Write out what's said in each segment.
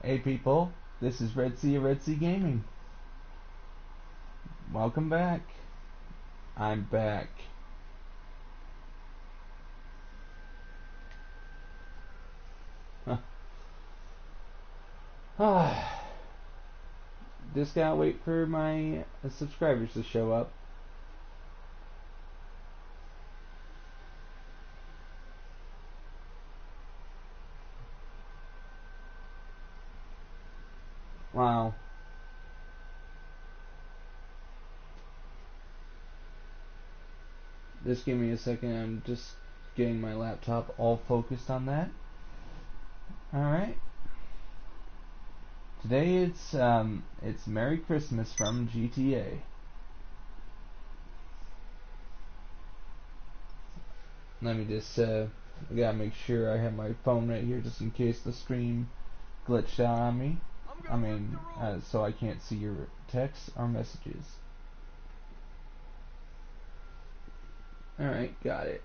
Hey people, this is Red Sea of Red Sea Gaming. Welcome back. I'm back. Just gotta wait for my subscribers to show up. Wow. Just give me a second. I'm just getting my laptop all focused on that. Alright. Today it's Merry Christmas from GTA. Let me just I gotta make sure I have my phone right here just in case the stream glitched out on me. So I can't see your texts or messages. Alright, got it.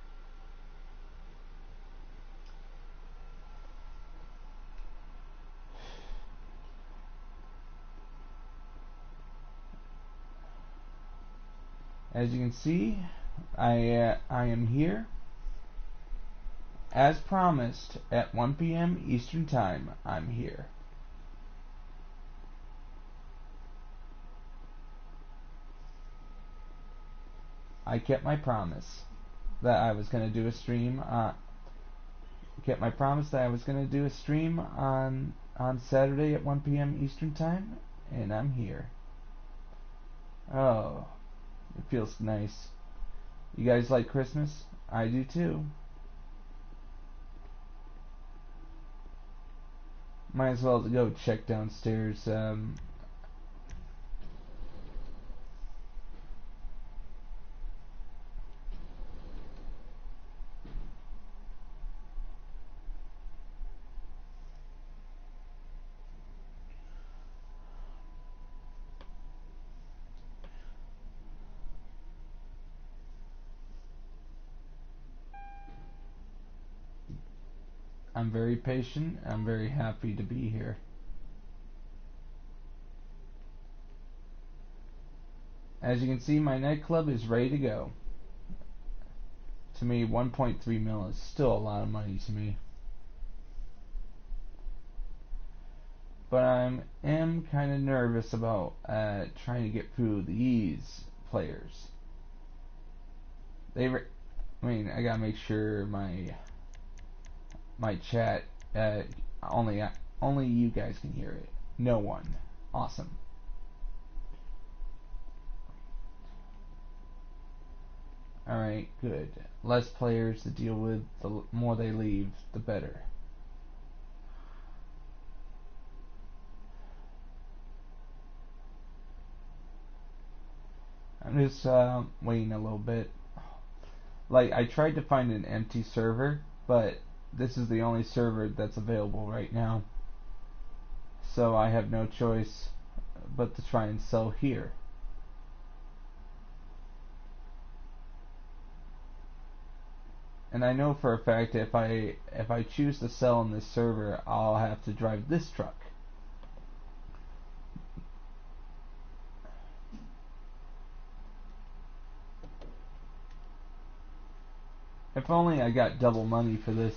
As you can see, I am here. As promised, at 1 p.m. Eastern Time, I'm here. I kept my promise that I was going to do a stream. Kept my promise that I was going to do a stream on Saturday at 1 p.m. Eastern Time, and I'm here. Oh, it feels nice. You guys like Christmas? I do too. Might as well go check downstairs. I'm very patient. I'm very happy to be here. As you can see, my nightclub is ready to go. To me, 1.3 mil is still a lot of money to me. But I am kind of nervous about trying to get through these players. I gotta make sure my chat only you guys can hear it. No one. Awesome. Alright, good. Less players to deal with, the more they leave, the better. I'm just waiting a little bit. Like, I tried to find an empty server, but this is the only server that's available right now. So I have no choice but to try and sell here. And I know for a fact if I choose to sell in this server, I'll have to drive this truck. If only I got double money for this.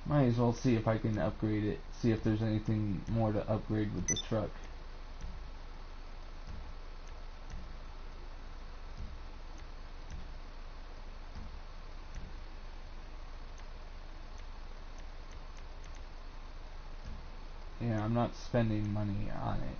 Might as well see if I can upgrade it. See if there's anything more to upgrade with the truck. Yeah, I'm not spending money on it.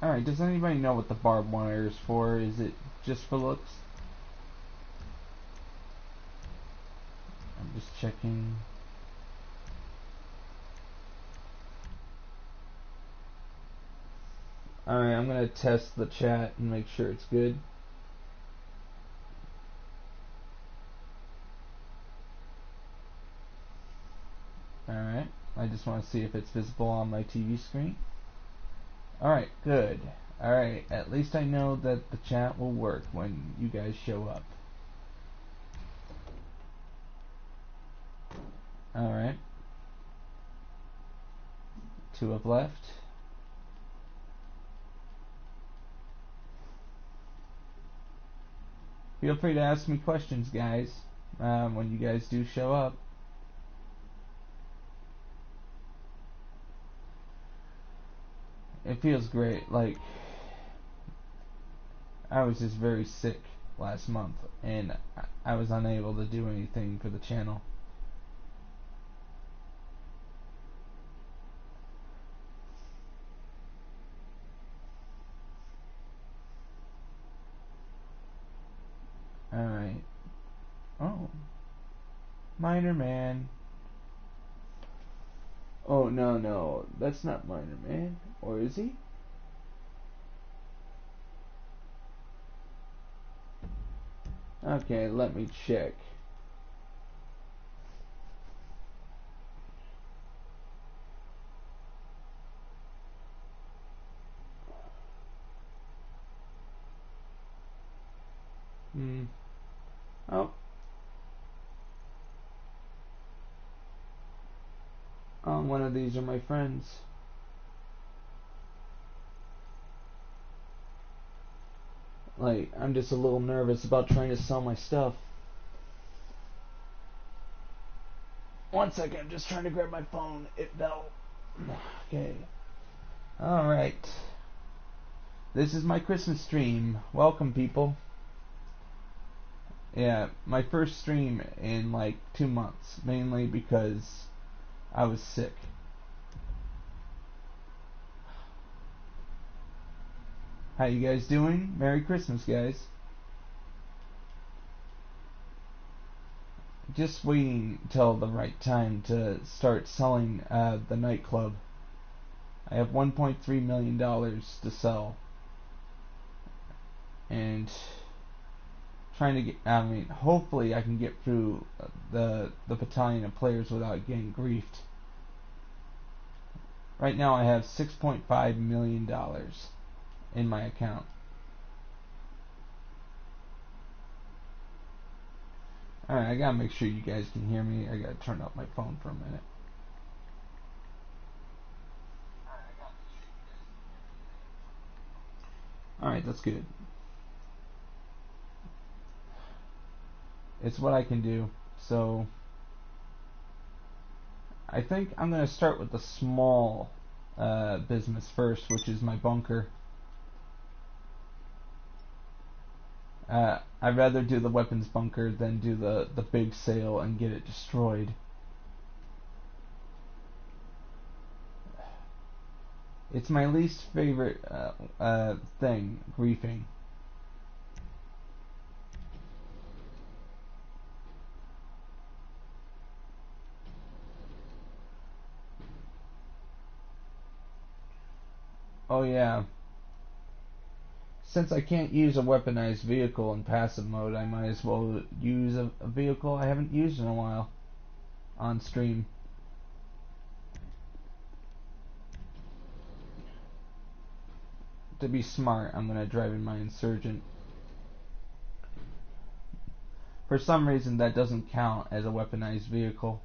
Alright, does anybody know what the barbed wire is for? Is it just for looks? I'm just checking. Alright, I'm gonna test the chat and make sure it's good. Alright, I just want to see if it's visible on my TV screen. Alright, good. Alright, at least I know that the chat will work when you guys show up. Alright. 2 have left. Feel free to ask me questions, guys, when you guys do show up. It feels great. Like, I was just very sick last month, and I was unable to do anything for the channel. Alright. Oh. Miner Man. Oh, no. That's not Miner Man. Or is he? Okay, let me check. Oh. One of these are my friends. Like, I'm just a little nervous about trying to sell my stuff. One second, I'm just trying to grab my phone. It fell. Okay. Alright. This is my Christmas stream. Welcome, people. Yeah, my first stream in like 2 months. Mainly because I was sick. How you guys doing? Merry Christmas, guys. Just waiting till the right time to start selling the nightclub. I have $1.3 million to sell. And trying to get, I mean, hopefully I can get through the battalion of players without getting griefed. Right now I have $6.5 million in my account. Alright, I gotta make sure you guys can hear me. I gotta turn up my phone for a minute. Alright, that's good. It's what I can do. So I think I'm gonna start with the small business first, which is my bunker. I'd rather do the weapons bunker than do the big sale and get it destroyed. It's my least favorite thing, griefing. Oh yeah. Since I can't use a weaponized vehicle in passive mode, I might as well use a vehicle I haven't used in a while on stream. To be smart, I'm gonna drive in my Insurgent. For some reason, that doesn't count as a weaponized vehicle.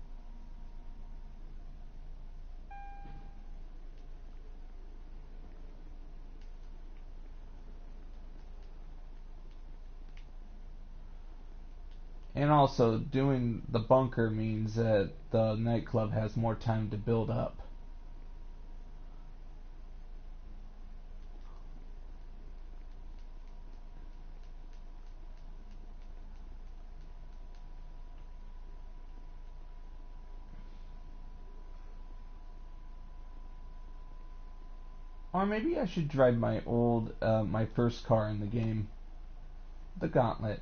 And also, doing the bunker means that the nightclub has more time to build up. Or maybe I should drive my my first car in the game. The Gauntlet.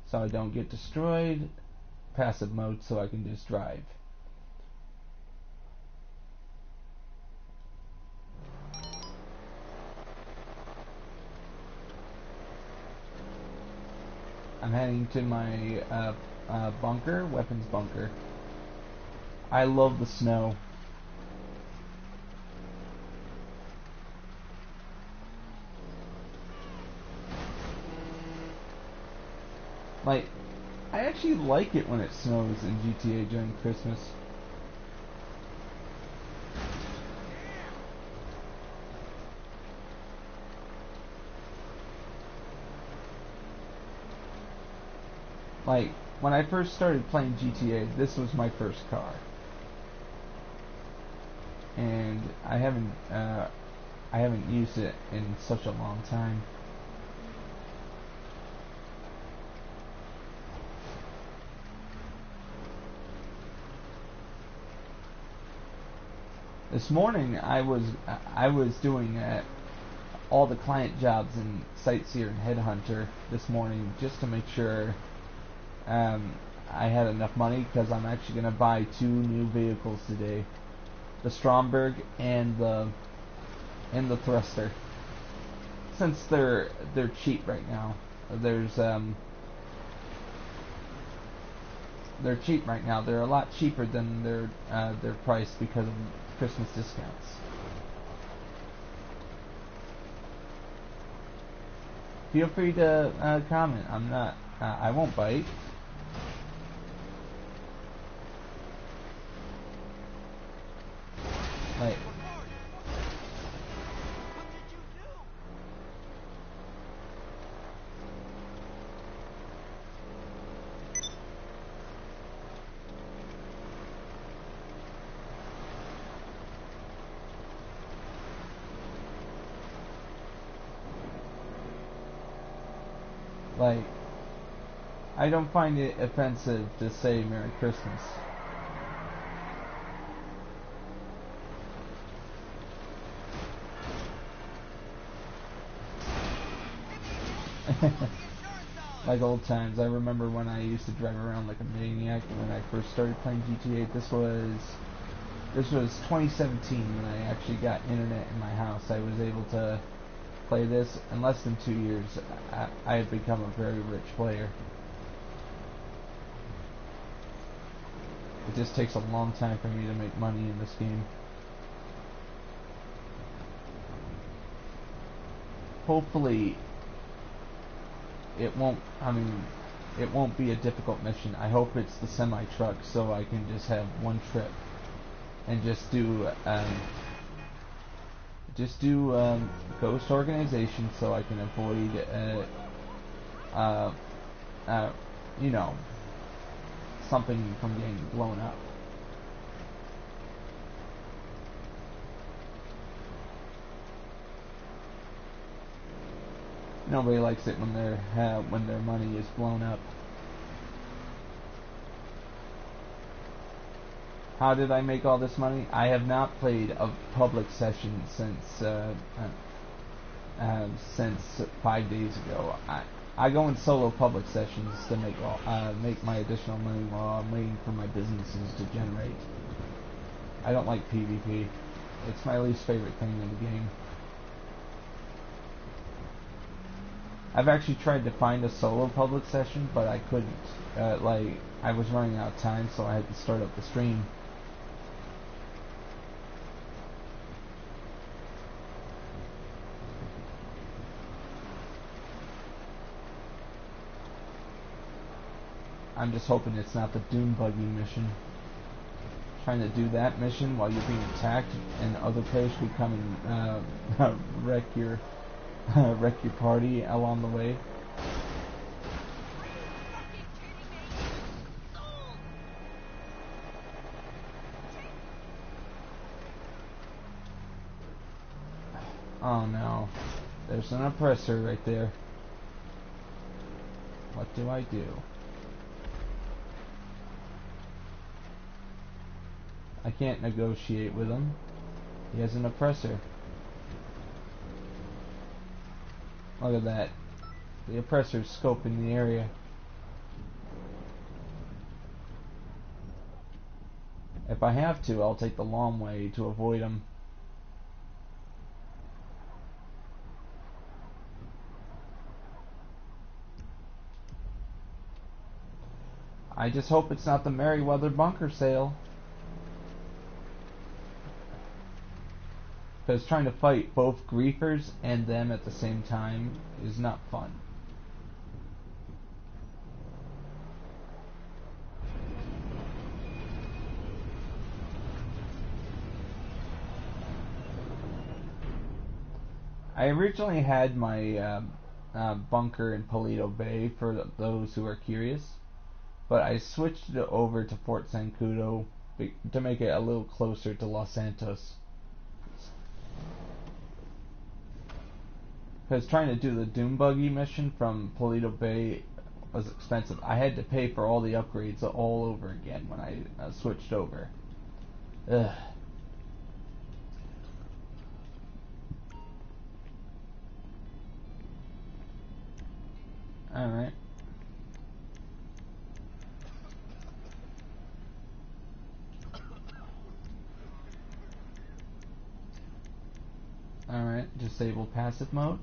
So I don't get destroyed. Passive mode so I can just drive. I'm heading to my bunker, weapons bunker. I love the snow. Like, I actually like it when it snows in GTA during Christmas. Like, when I first started playing GTA, this was my first car. And I haven't used it in such a long time. This morning I was doing all the client jobs in Sightseer and Headhunter this morning just to make sure I had enough money, because I'm actually going to buy 2 new vehicles today, the Stromberg and the Thruster, since they're cheap right now. They're cheap right now. They're a lot cheaper than their price because of Christmas discounts. Feel free to comment. I'm not. I won't bite. Like, like, I don't find it offensive to say Merry Christmas. Like old times. I remember when I used to drive around like a maniac when I first started playing GTA. This was 2017 when I actually got internet in my house. I was able to play this in less than 2 years. I had become a very rich player. It just takes a long time for me to make money in this game. Hopefully it won't be a difficult mission. I hope it's the semi-truck, so I can just have one trip and just do ghost organization, so I can avoid you know, something from getting blown up. Nobody likes it when their money is blown up. How did I make all this money? I have not played a public session since 5 days ago. I go in solo public sessions to make my additional money while I'm waiting for my businesses to generate. I don't like PvP. It's my least favorite thing in the game. I've actually tried to find a solo public session, but I couldn't. Like, I was running out of time, so I had to start up the stream. I'm just hoping it's not the Doom Buggy mission. Trying to do that mission while you're being attacked and other players could come and wreck your party along the way. Oh no. There's an oppressor right there. What do I do? I can't negotiate with him. He has an oppressor. Look at that. The oppressor's scoping the area. If I have to, I'll take the long way to avoid him. I just hope it's not the Merryweather bunker sale. Because trying to fight both griefers and them at the same time is not fun. I originally had my bunker in Paleto Bay for those who are curious, but I switched it over to Fort Zancudo to make it a little closer to Los Santos. Because trying to do the Doom Buggy mission from Paleto Bay was expensive. I had to pay for all the upgrades all over again when I switched over. Ugh. Alright. Alright, disable passive mode.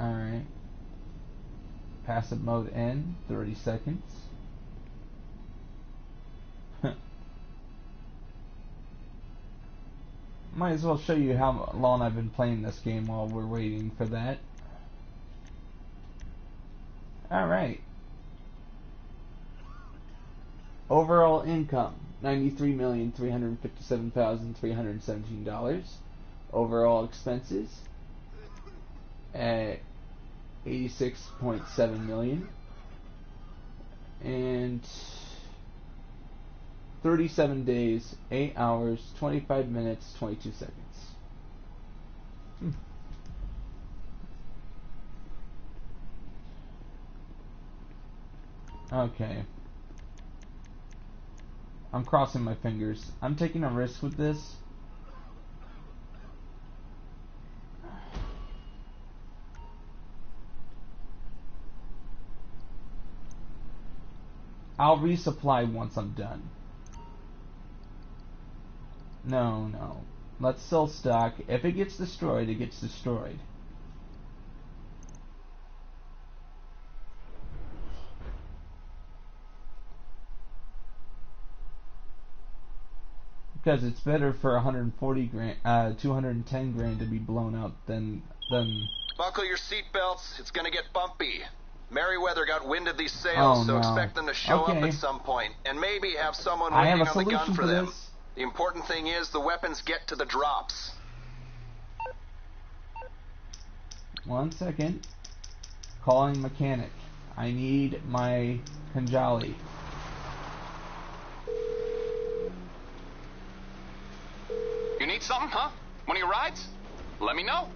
Alright. Passive mode in 30 seconds. Might as well show you how long I've been playing this game while we're waiting for that. Alright. Overall income, $93,357,317. Overall expenses, at $86.7 million. And 37 days, 8 hours, 25 minutes, 22 seconds. Okay. I'm crossing my fingers. I'm taking a risk with this. I'll resupply once I'm done. No. Let's sell stock. If it gets destroyed, it gets destroyed. Because it's better for 140 grand, 210 grand to be blown out than. Buckle your seatbelts. It's gonna get bumpy. Merryweather got wind of these sales, so expect them to show up at some point, and maybe have someone waiting on the gun for them. The important thing is the weapons get to the drops. 1 second. Calling mechanic. I need my Khanjali. You need something, huh? One of your rides? Let me know.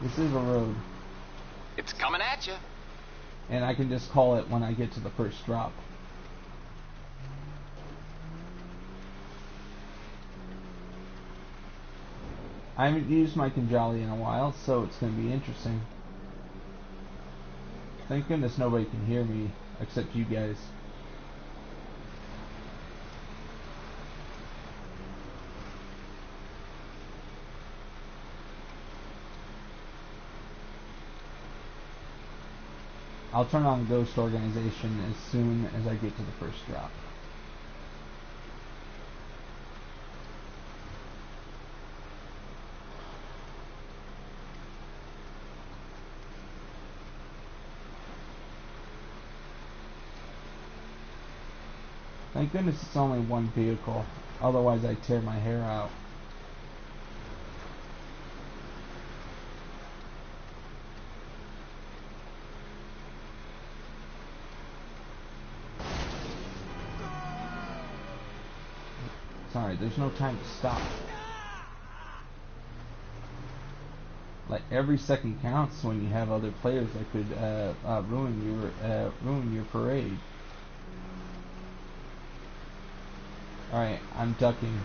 This is a road. It's coming at you. And I can just call it when I get to the first drop. I haven't used my Khanjali in a while, so it's going to be interesting. Thank goodness nobody can hear me except you guys. I'll turn on Ghost Organization as soon as I get to the first drop. Thank goodness it's only one vehicle, otherwise I'd tear my hair out. Sorry, there's no time to stop. Like every second counts when you have other players that could ruin your parade. All right, I'm ducking.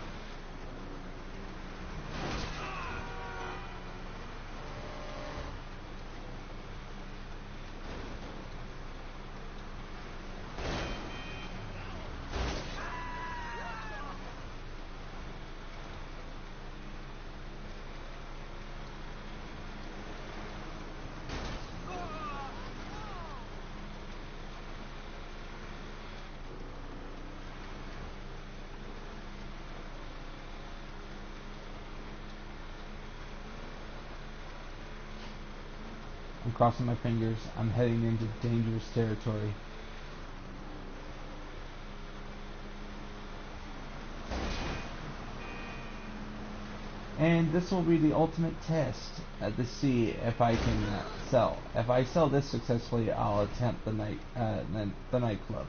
I'm crossing my fingers. I'm heading into dangerous territory. And this will be the ultimate test to see if I can sell. If I sell this successfully, I'll attempt the nightclub.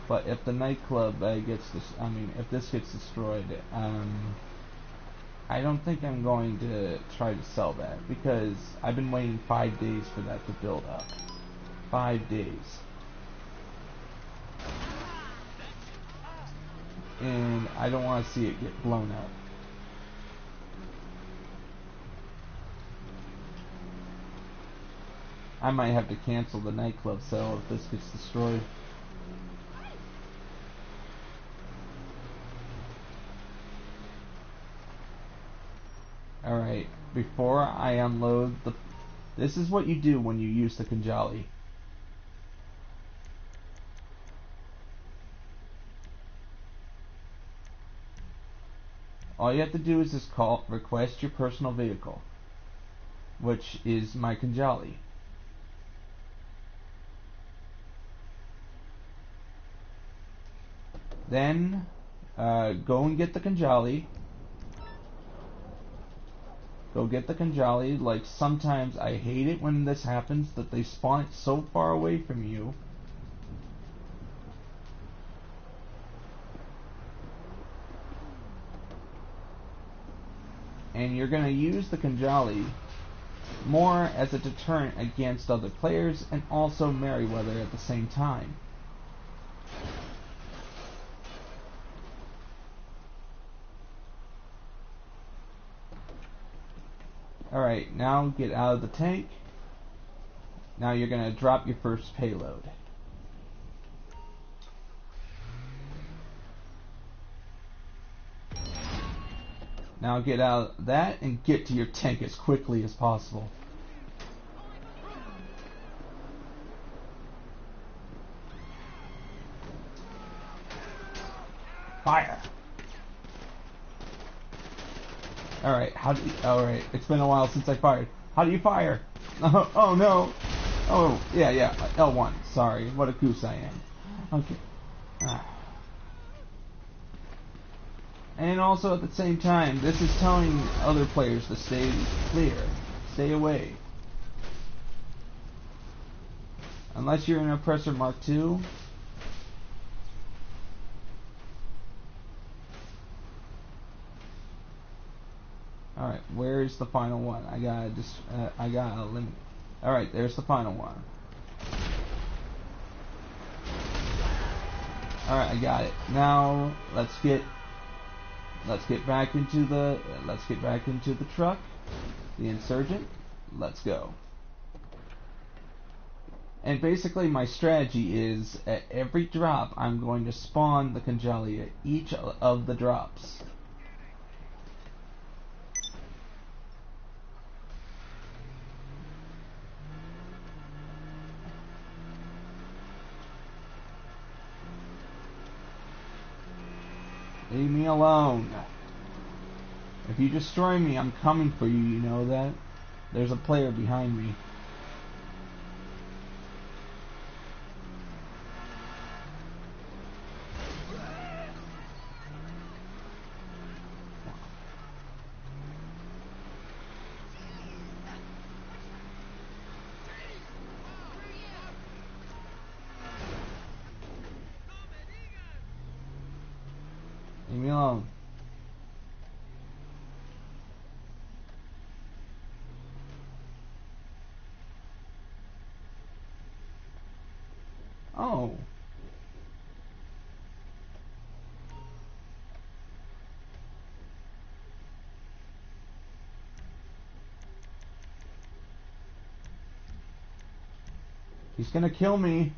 But if the nightclub if this gets destroyed, I don't think I'm going to try to sell that, because I've been waiting 5 days for that to build up. 5 days. And I don't want to see it get blown up. I might have to cancel the nightclub sale if this gets destroyed. Alright, before I unload the... This is what you do when you use the Khanjali. All you have to do is just request your personal vehicle, which is my Khanjali. Then, go and get the Khanjali. Go get the Khanjali. Like, sometimes I hate it when this happens, that they spawn it so far away from you. And you're going to use the Khanjali more as a deterrent against other players, and also Merryweather at the same time. Alright, now get out of the tank. Now you're going to drop your first payload. Now get out of that and get to your tank as quickly as possible. Fire! Alright, alright, it's been a while since I fired. How do you fire? Oh no! Oh, yeah, L1. Sorry, what a goose I am. Okay. And also at the same time, this is telling other players to stay clear. Stay away. Unless you're in Oppressor Mark II. Alright, where's the final one? I gotta limit. Alright, there's the final one. Alright, I got it. Now let's get back into the truck. The Insurgent. Let's go. And basically my strategy is at every drop I'm going to spawn the Khanjali at each of the drops. Leave me alone. If you destroy me, I'm coming for you, you know that? There's a player behind me. Leave me alone. Oh. He's gonna kill me.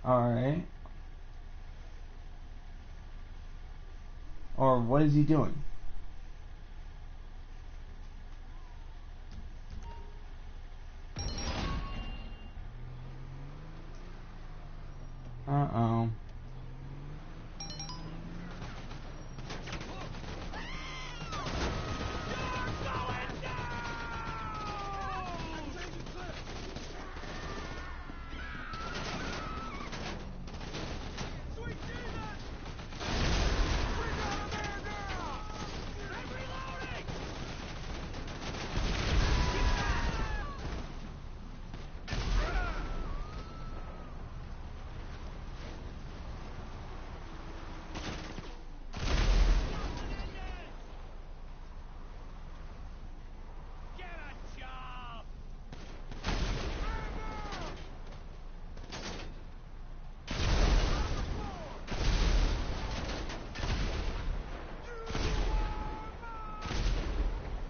Alright. Or what is he doing? Uh-oh.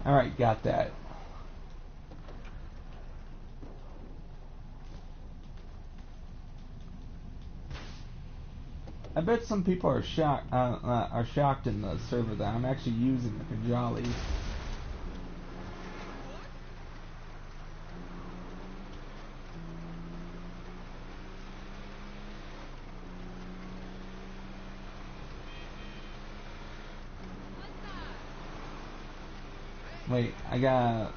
Alright, got that. I bet some people are shocked in the server that I'm actually using the Khanjali. Wait, I got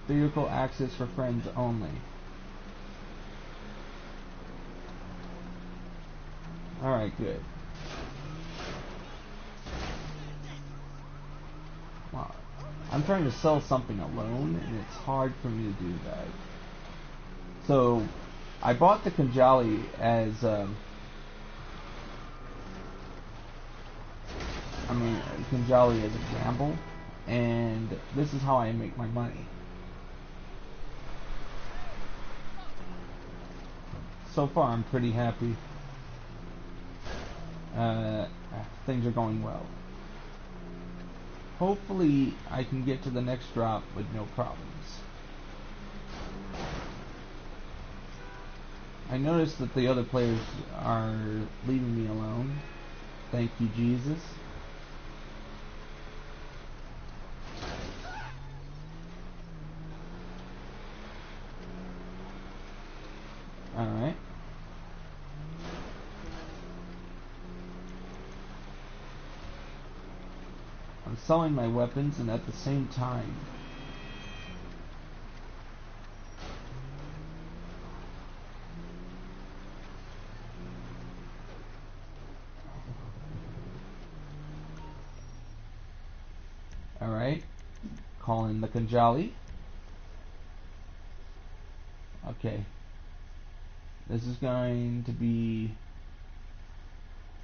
vehicle access for friends only. Alright, good. Wow. I'm trying to sell something alone, and it's hard for me to do that. So, I bought the Khanjali as, Khanjali as a gamble, and this is how I make my money. So far, I'm pretty happy. Things are going well. Hopefully, I can get to the next drop with no problems. I noticed that the other players are leaving me alone. Thank you, Jesus. Alright. I'm selling my weapons, and at the same time alright, call in the Khanjali. Okay, this is going to be,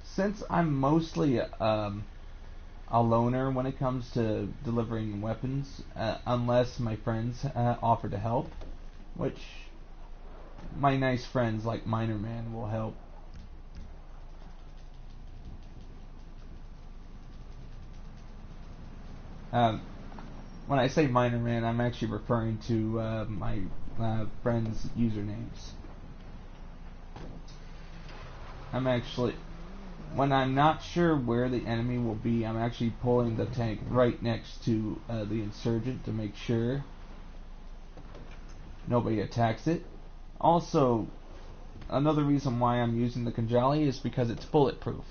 since I'm mostly a loner when it comes to delivering weapons, unless my friends offer to help, which my nice friends like Miner Man will help. When I say Miner Man, I'm actually referring to my friends' usernames. When I'm not sure where the enemy will be, I'm actually pulling the tank right next to the insurgent to make sure nobody attacks it. Also, another reason why I'm using the Khanjali is because it's bulletproof.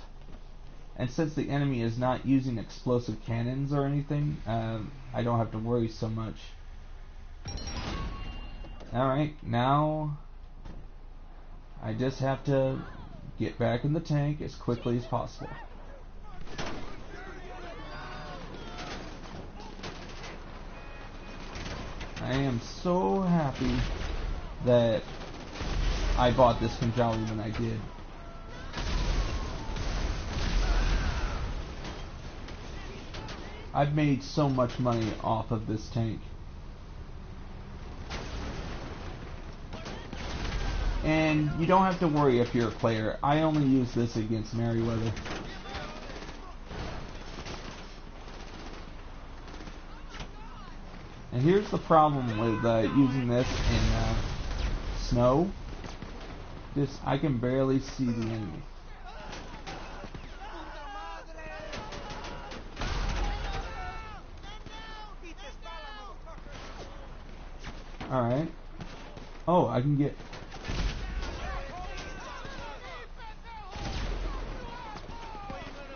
And since the enemy is not using explosive cannons or anything, I don't have to worry so much. Alright, now I just have to get back in the tank as quickly as possible. I am so happy that I bought this Khanjali when I did. I've made so much money off of this tank. And you don't have to worry if you're a player. I only use this against Merryweather. And here's the problem with using this in snow. I can barely see the enemy. Alright. Oh, I can get...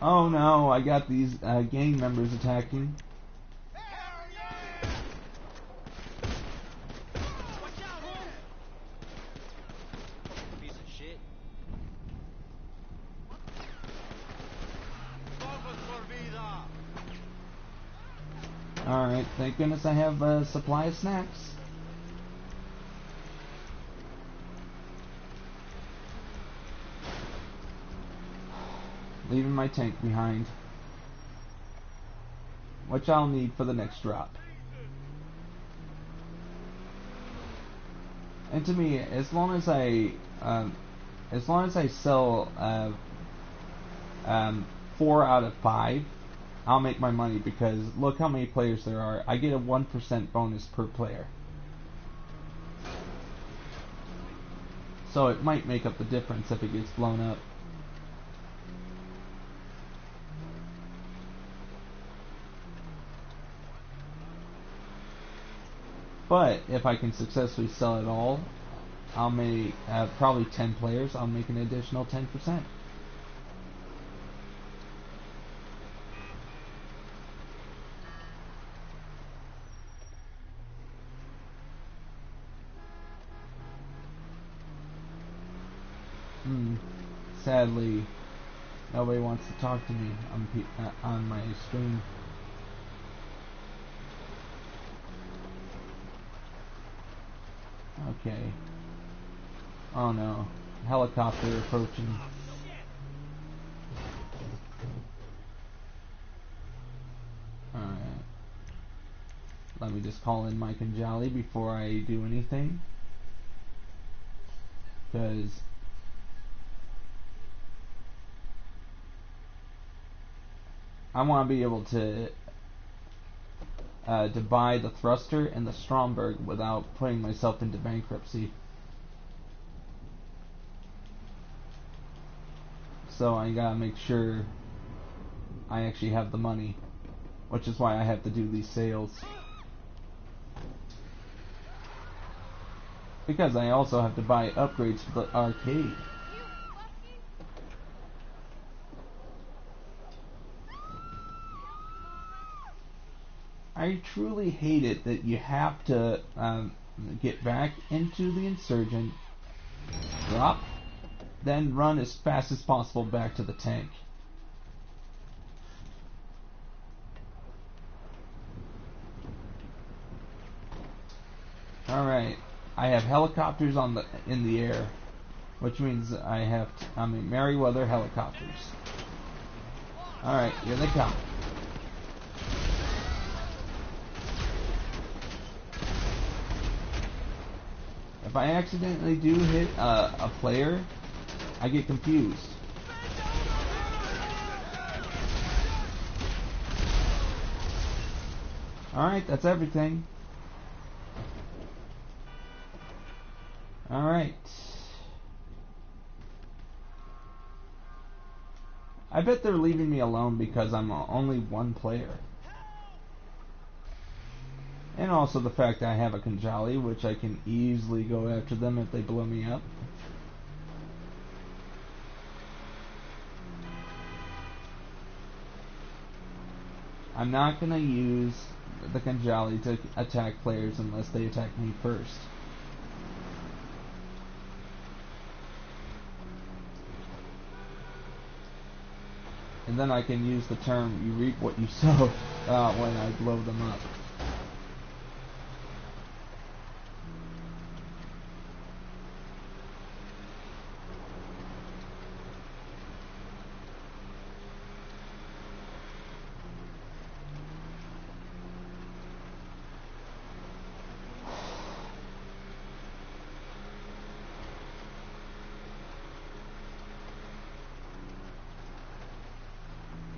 Oh no, I got these gang members attacking. Alright, thank goodness I have a supply of snacks. Leaving my tank behind, which I'll need for the next drop. And to me, as long as I sell 4 out of 5, I'll make my money, because look how many players there are. I get a 1% bonus per player. So it might make up the difference if it gets blown up. But if I can successfully sell it all, I'll make probably 10 players. I'll make an additional 10%. Sadly, nobody wants to talk to me on my screen. Okay. Oh no. Helicopter approaching. Alright. Let me just call in my Khanjali before I do anything. Because I want to be able to buy the thruster and the Stromberg without putting myself into bankruptcy. So I gotta make sure I actually have the money, which is why I have to do these sales. Because I also have to buy upgrades for the arcade. I truly hate it that you have to get back into the Insurgent, drop, then run as fast as possible back to the tank. Alright, I have helicopters in the air, which means I have Merryweather helicopters. Alright, here they come. If I accidentally do hit a player, I get confused. Alright, that's everything. Alright. I bet they're leaving me alone because I'm only one player. And also the fact that I have a Khanjali, which I can easily go after them if they blow me up. I'm not going to use the Khanjali to attack players unless they attack me first. And then I can use the term, you reap what you sow, when I blow them up.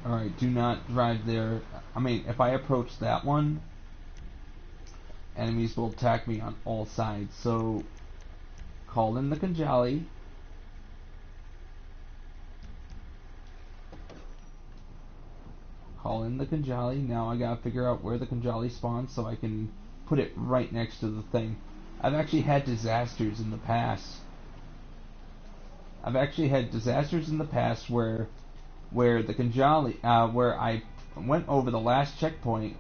Alright, do not drive there. I mean, if I approach that one, enemies will attack me on all sides. So, call in the Khanjali. Call in the Khanjali. Now I gotta figure out where the Khanjali spawns so I can put it right next to the thing. I've actually had disasters in the past. Where the Khanjali, where I went over the last checkpoint,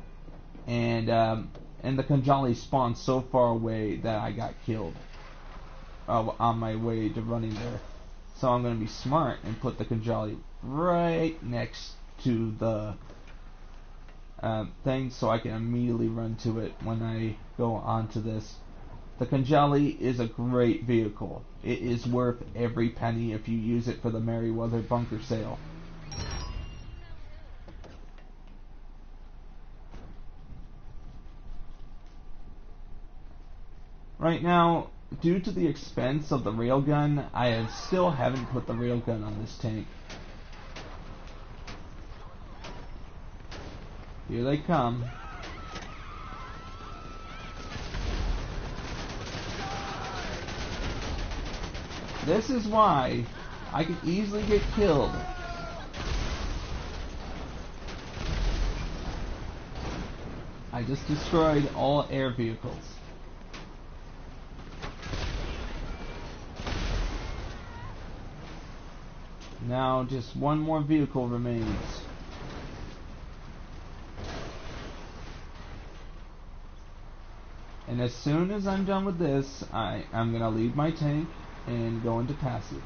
and the Khanjali spawned so far away that I got killed on my way to running there. So I'm going to be smart and put the Khanjali right next to the thing so I can immediately run to it when I go onto this. The Khanjali is a great vehicle. It is worth every penny if you use it for the Merryweather bunker sale. Right now, due to the expense of the railgun, I still haven't put the railgun on this tank. Here they come. This is why I could easily get killed. I just destroyed all air vehicles. Now just one more vehicle remains. And as soon as I'm done with this, I'm gonna leave my tank and go into passive.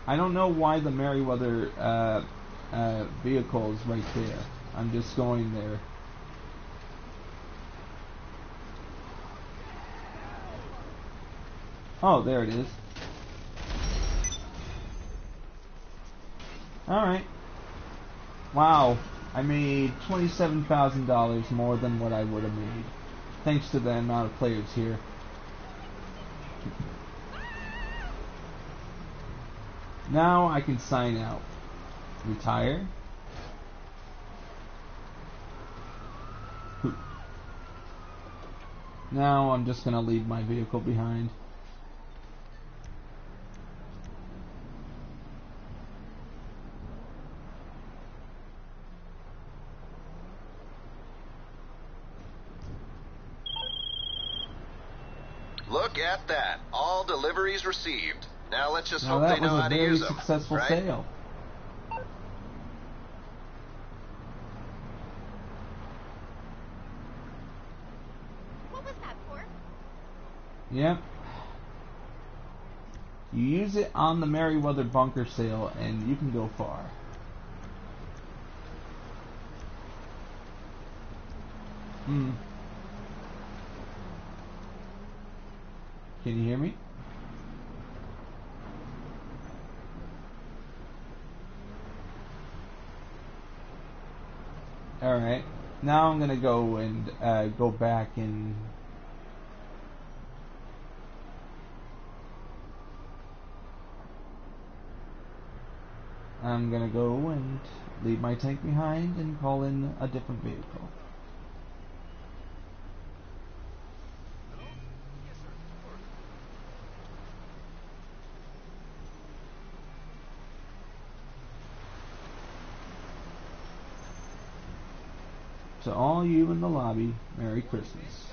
I don't know why the Merryweather vehicle is right there. I'm just going there. Oh, there it is. Alright. Wow. I made $27,000 more than what I would have made. Thanks to the amount of players here. Now I can sign out. Retire. Now I'm just gonna leave my vehicle behind. Look at that. All deliveries received. Now let's just hope they know how to use them. That was a very successful sale. What was that for? Yep. You use it on the Merryweather bunker sale and you can go far. Can you hear me? Alright. Now I'm gonna go and go back and I'm gonna go and leave my tank behind and call in a different vehicle. To all you in the lobby, Merry Christmas.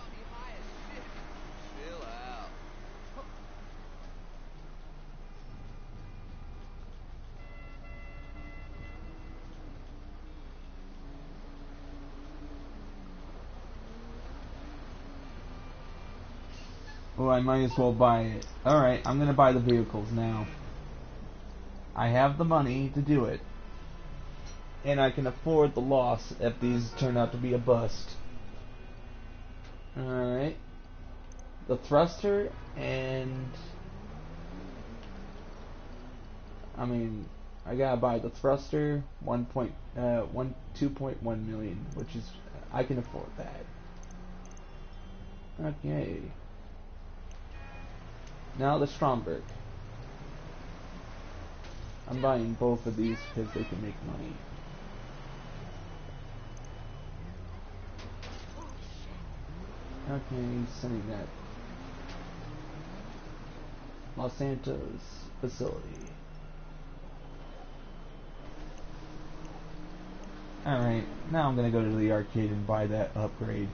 Oh, I might as well buy it. Alright, I'm gonna buy the vehicles now. I have the money to do it. And I can afford the loss if these turn out to be a bust. Alright. The thruster and... I gotta buy the thruster, 2.1 million, which is... I can afford that. Okay. Now the Stromberg. I'm buying both of these because they can make money. Okay, sending that. Los Santos facility. Alright, now I'm gonna go to the arcade and buy that upgrade.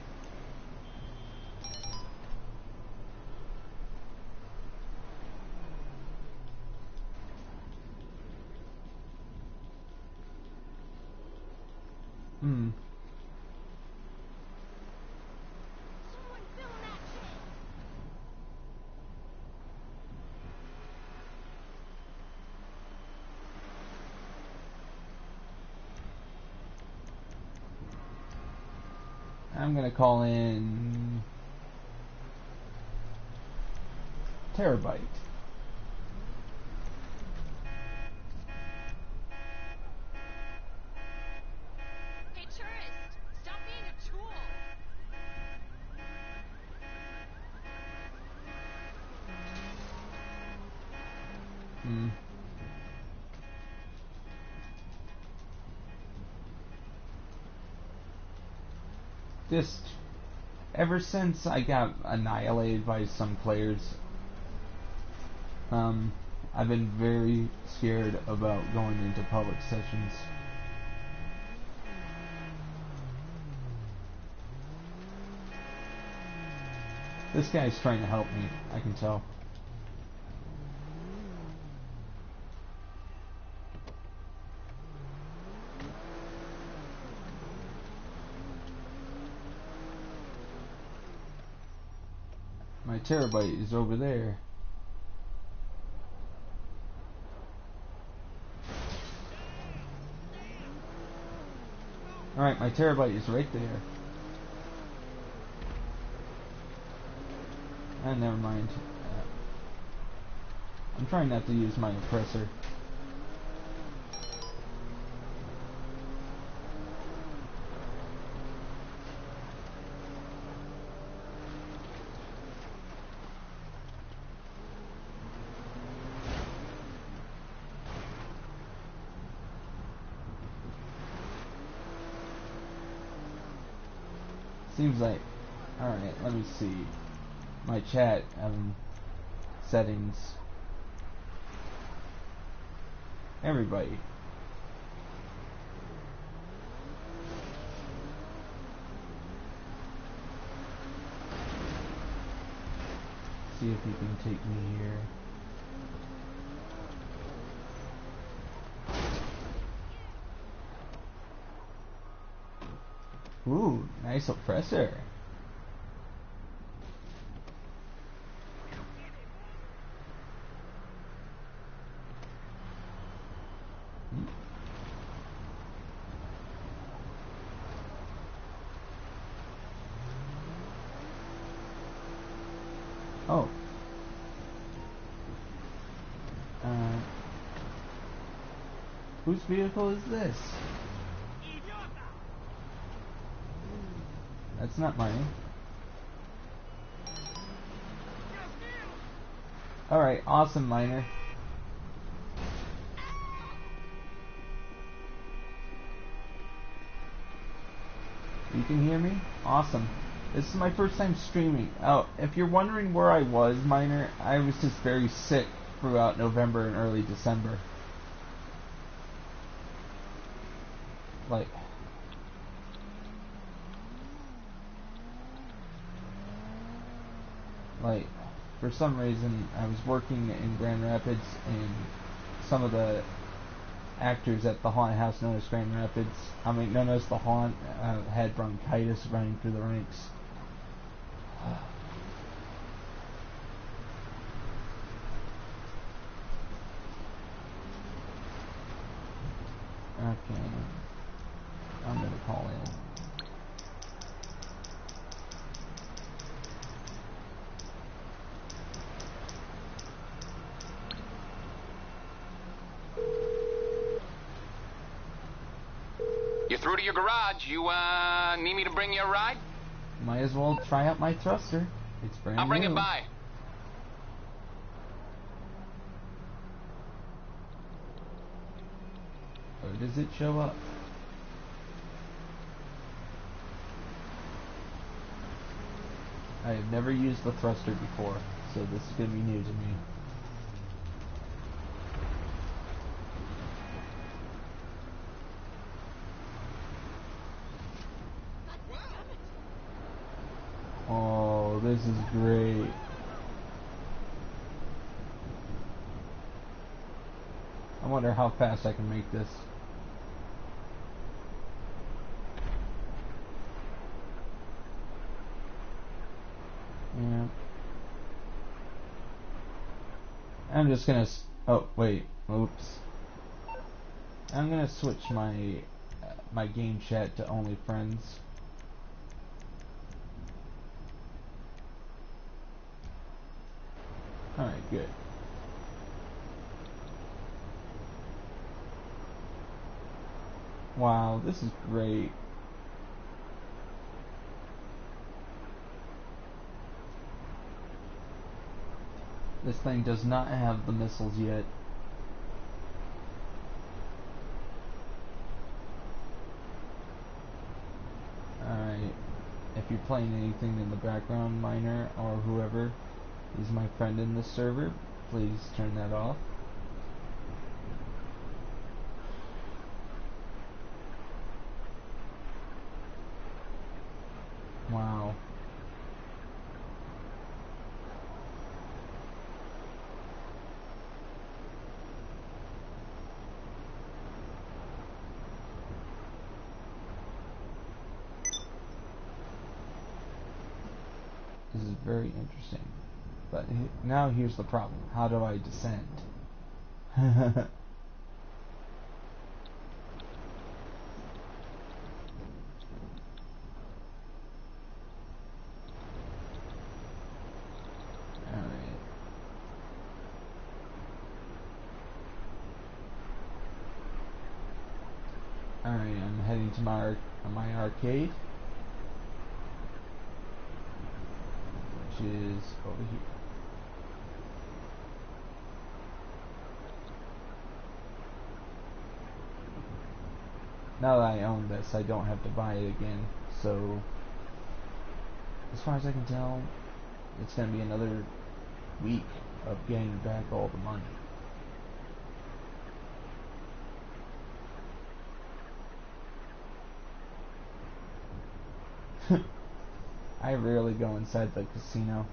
I'm gonna call in Terabyte. Hey tourist, stop being a tool. Just ever since I got annihilated by some players, I've been very scared about going into public sessions. This guy's trying to help me, I can tell. My terabyte is over there. Alright, my terabyte is right there. Never mind. I'm trying not to use my oppressor. Seems like... Alright, let me see. My chat settings. Everybody. See if you can take me here. Ooh, nice oppressor. Oh. Whose vehicle is this? That's not mine. Alright, awesome, Miner. You can hear me? Awesome. This is my first time streaming. Oh, if you're wondering where I was, Miner, I was just very sick throughout November and early December. Like, for some reason, I was working in Grand Rapids, and some of the actors at the haunted house known as Grand Rapids, known as the Haunt, had bronchitis running through the ranks. Okay. I'm gonna call in. You're through to your garage. You, need me to bring you a ride? Might as well try out my thruster. It's brand new. I'll bring it by. Or does it show up? I have never used the thruster before, so this is going to be new to me. Oh, this is great. I wonder how fast I can make this. Yeah. I'm just gonna... Oh, wait. Oops. I'm gonna switch my my game chat to only friends. Alright, good. Wow, this is great. This thing does not have the missiles yet. playing anything in the background, Miner or whoever is my friend in this server, please turn that off. Wow. This is very interesting. But now here's the problem. How do I descend? Alright, I'm heading to my arcade, which is over here. Now that I own this, I don't have to buy it again, so as far as I can tell, it's going to be another week of getting back all the money. I rarely go inside the casino.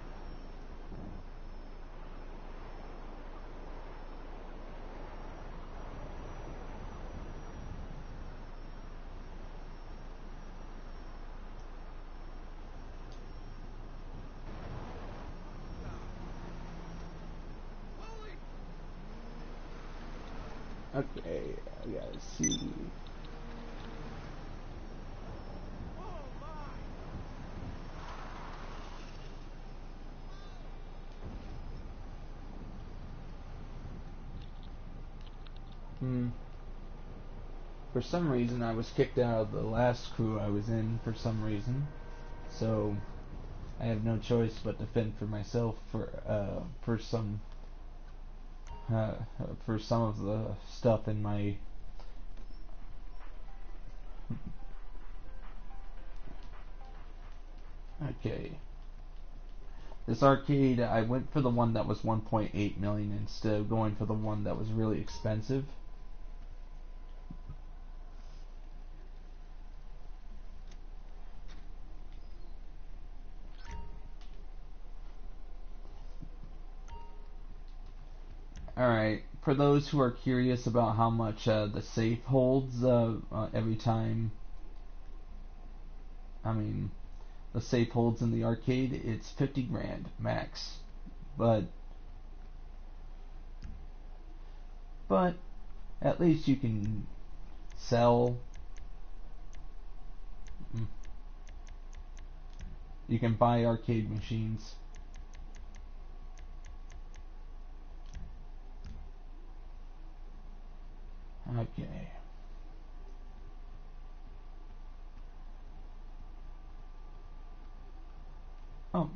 Okay, I gotta see. For some reason, I was kicked out of the last crew I was in for some reason, so I have no choice but to fend for myself for some of the stuff in my. Okay. This arcade, I went for the one that was 1.8 million instead of going for the one that was really expensive. Alright, for those who are curious about how much the safe holds every time, the safe holds in the arcade, it's 50 grand max. But at least you can sell. You can buy arcade machines. Okay. Oh.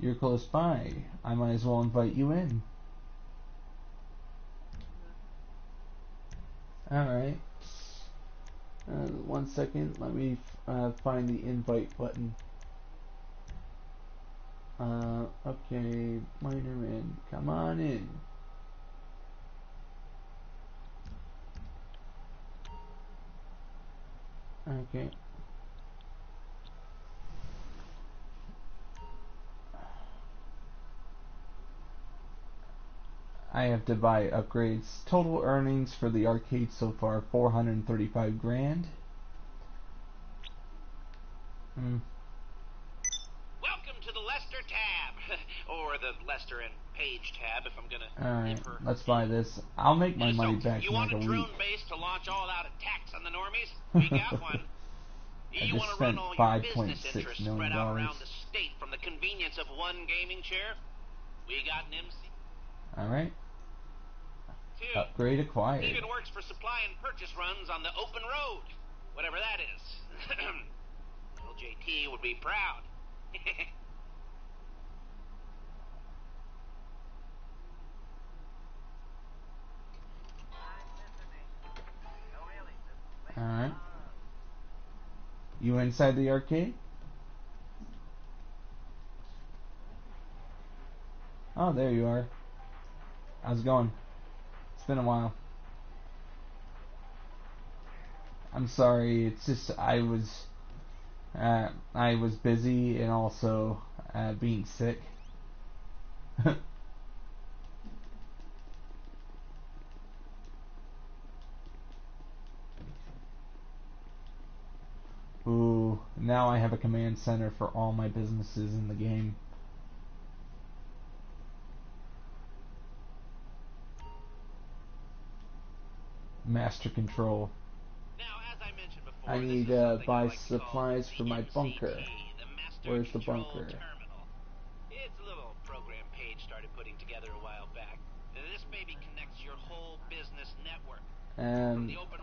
You're close by. I might as well invite you in. Alright. 1 second. Let me find the invite button. Okay. Miner in. Come on in. Okay. I have to buy upgrades. Total earnings for the arcade so far, 435 grand. Welcome to the Lester tab, or the Lester and Paige tab, if I'm gonna. Alright, let's buy this. I'll make my money back in like a week. You want a drone base to launch all-out attacks on the normies? We got one. You want to run all your business interests spread out around the state from the convenience of one gaming chair? We got an MC. Alright. Upgrade acquired. Even works for supply and purchase runs on the open road, whatever that is. LJT would be proud. Alright. You inside the arcade? Oh, there you are. How's it going? It's been a while. I'm sorry. It's just I was busy and also being sick. Ooh, now I have a command center for all my businesses in the game. Master control. Now, as I mentioned before, I need to buy supplies for my bunker. Where's the bunker? Terminal. It's a little program Paige started putting together a while back. This baby connects your whole business network.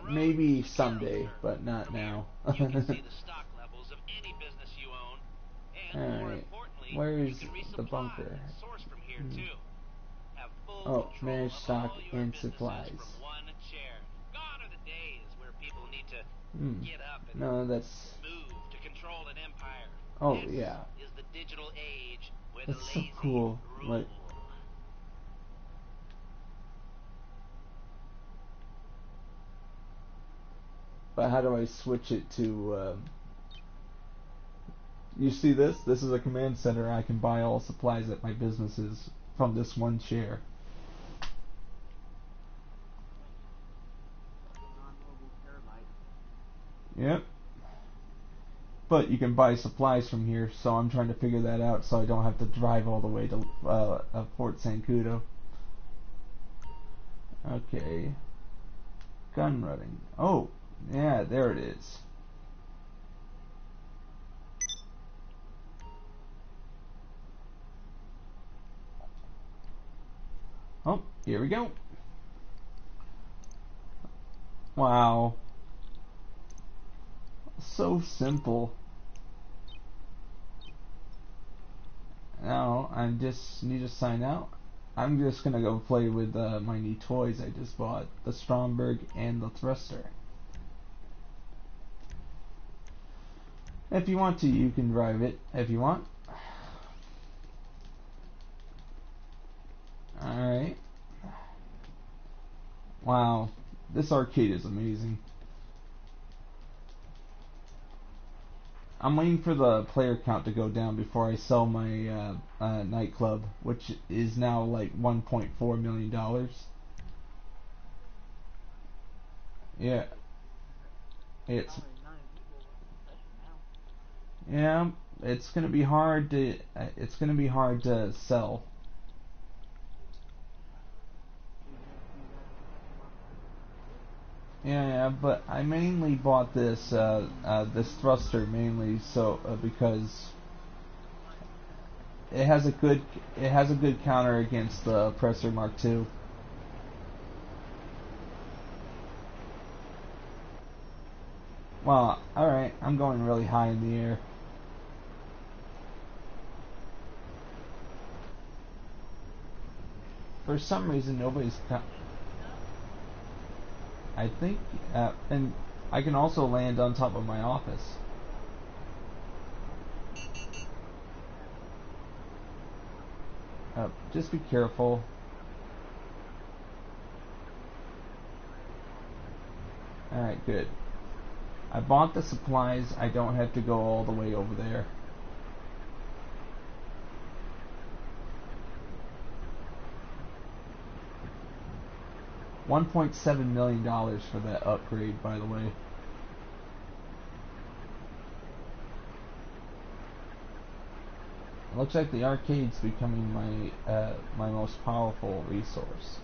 Maybe someday, but not now. You can see the stock levels of any business you own, and more importantly, where is you can resupply the bunker? and source from here too. Have full control manage of stock all your and businesses supplies. from one chair. Gone are the days where people need to get up and that's move to control an empire. this yeah. Is the digital age where that's the so lazy cool. rule. Like, but how do I switch it to you see this? This is a command center. I can buy all supplies at my businesses from this one share. Yep. But you can buy supplies from here, so I'm trying to figure that out so I don't have to drive all the way to Fort Sancudo. Okay. Gun running. Oh, yeah, there it is. Oh, here we go. Wow. So simple. Now, I just need to sign out. I'm just gonna go play with my new toys I just bought. The Stromberg and the Thruster. If you want to, you can drive it if you want. Alright. Wow. This arcade is amazing. I'm waiting for the player count to go down before I sell my nightclub, which is now like $1.4 million. Yeah. It's gonna be hard to sell. Yeah, but I mainly bought this this thruster mainly because it has a good counter against the Presser Mark II. Well, alright, I'm going really high in the air. For some reason, nobody's... I think... and I can also land on top of my office. Just be careful. Alright, good. I bought the supplies. I don't have to go all the way over there. $1.7 million for that upgrade, by the way. It looks like the arcade's becoming my most powerful resource.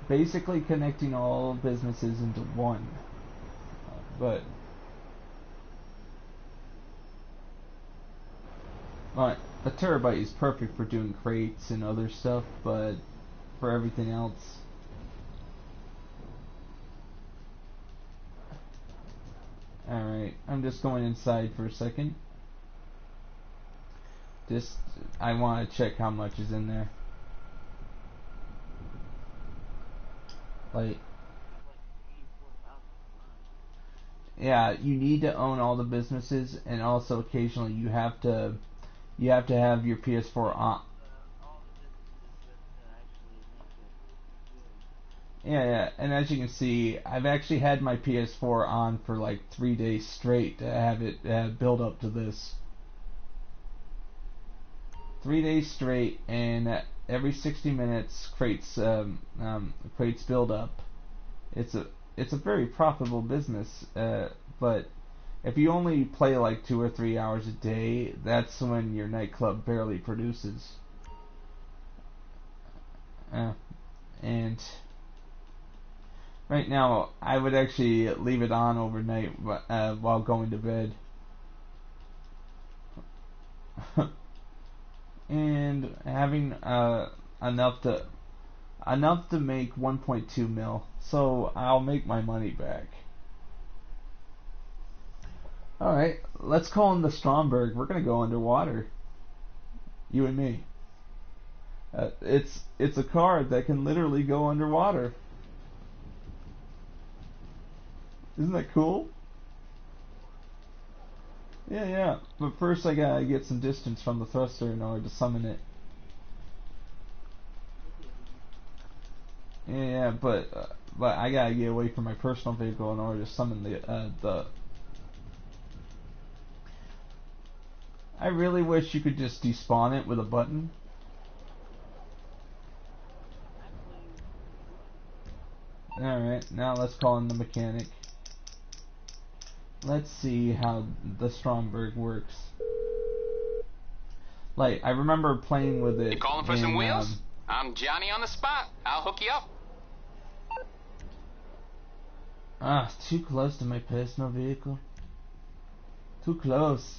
Basically connecting all businesses into one. But the terabyte is perfect for doing crates and other stuff, but for everything else, alright, I'm just going inside for a second. I want to check how much is in there. Like, yeah, you need to own all the businesses, and also occasionally you have to have your PS4 on. Yeah, and as you can see, I've actually had my PS4 on for like 3 days straight to have it build up to this. 3 days straight, and every 60 minutes crates build up. It's a very profitable business, but if you only play like 2 or 3 hours a day, that's when your nightclub barely produces. And right now, I would actually leave it on overnight while going to bed. And having enough to make 1.2 mil, so I'll make my money back. All right, let's call in the Stromberg. We're gonna go underwater, you and me. It's a car that can literally go underwater. Isn't that cool? Yeah. But first I gotta get some distance from the thruster in order to summon it. Yeah, but I gotta get away from my personal vehicle in order to summon the. I really wish you could just despawn it with a button. Alright, now let's call in the mechanic. Let's see how the Stromberg works. Like, I remember playing with it. You calling for some wheels? I'm Johnny on the spot. I'll hook you up. Too close to my personal vehicle. Too close.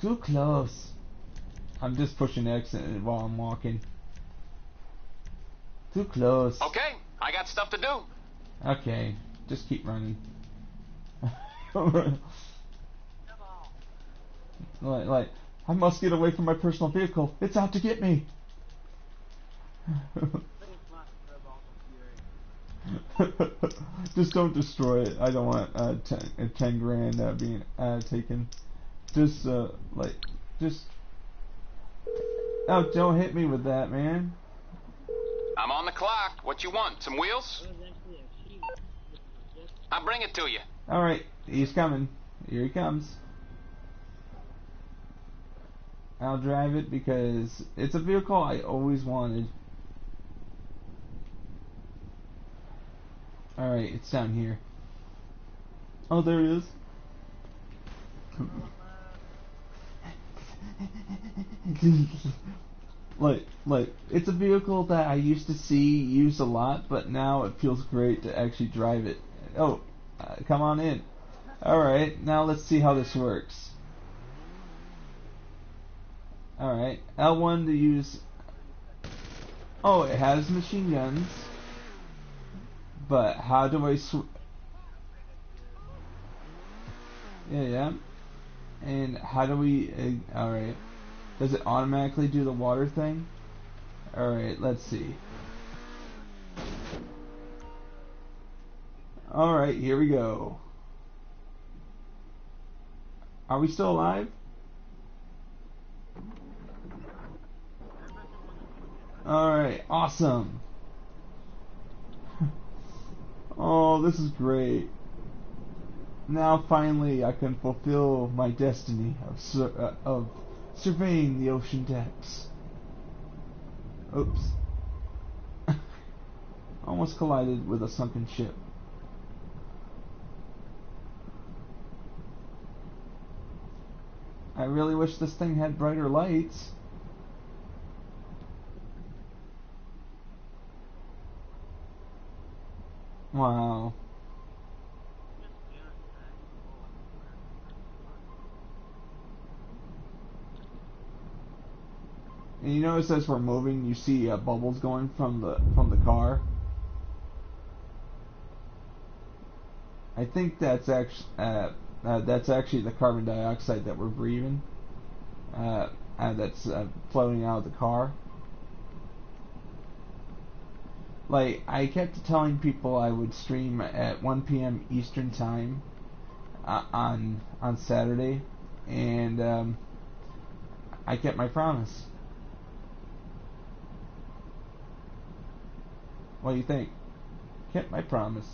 Too close. I'm just pushing X while I'm walking. Too close. Okay, I got stuff to do. Okay, just keep running. like, I must get away from my personal vehicle. It's out to get me. Just don't destroy it. I don't want 10 grand being taken. Just oh, don't hit me with that, man. I'm on the clock. What you want? Some wheels? I'll bring it to you. Alright, he's coming. Here he comes. I'll drive it because it's a vehicle I always wanted. Alright, it's down here. Oh, there it is. like, it's a vehicle that I used to see used a lot, but now it feels great to actually drive it. Oh, come on in. Alright, now let's see how this works. Alright, L1 to use... Oh, it has machine guns. But how do I Yeah. And how do we... Alright. Does it automatically do the water thing? Alright, let's see. Alright, here we go. Are we still alive? Alright, awesome. Oh, this is great. Now finally I can fulfill my destiny of surveying the ocean depths. Oops. Almost collided with a sunken ship. I really wish this thing had brighter lights. Wow. And you notice as we're moving, you see bubbles going from the car. I think that's actually the carbon dioxide that we're breathing. That's floating out of the car. Like, I kept telling people I would stream at 1 p.m. Eastern Time on Saturday, and I kept my promise. What do you think? Kept my promise.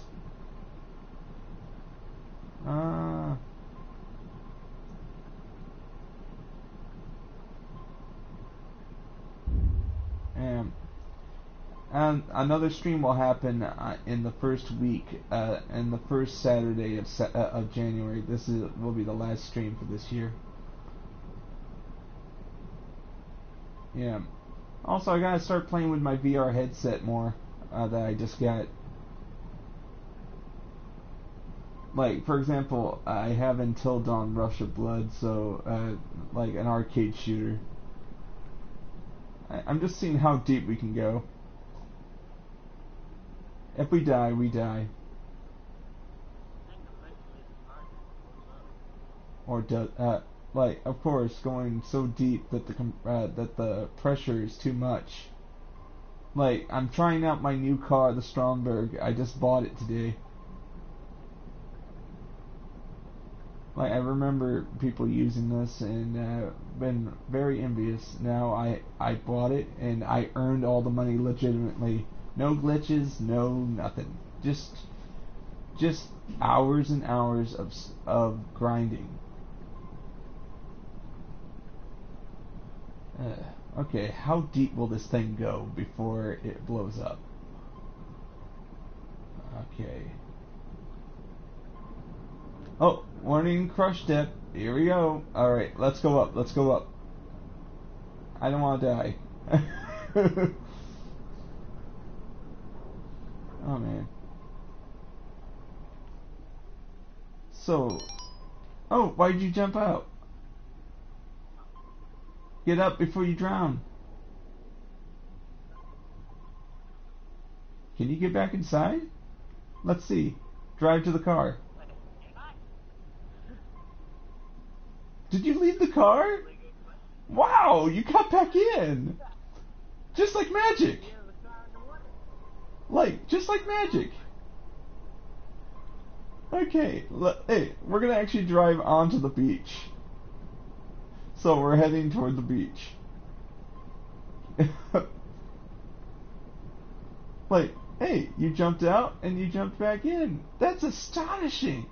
And another stream will happen in the first week, in the first Saturday of January. Will be the last stream for this year. Yeah. Also, I gotta start playing with my VR headset more that I just got. Like, for example, I have Until Dawn Rush of Blood, so like an arcade shooter. I'm just seeing how deep we can go. If we die, we die. Or like, of course, going so deep that the pressure is too much. Like, I'm trying out my new car, the Stromberg. I just bought it today. Like, I remember people using this and been very envious. Now I bought it and I earned all the money legitimately. No glitches, no nothing. Just hours and hours of grinding. Okay, how deep will this thing go before it blows up? Okay. Oh, warning, crush dip. Here we go. Alright, let's go up. Let's go up. I don't want to die. Oh, man. So... Oh, why did you jump out? Get up before you drown. Can you get back inside? Let's see. Drive to the car. Did you leave the car? Wow, you got back in. Just like magic. Like, just like magic. Okay, hey, we're gonna actually drive onto the beach. So we're heading toward the beach. Like, hey, you jumped out and you jumped back in. That's astonishing.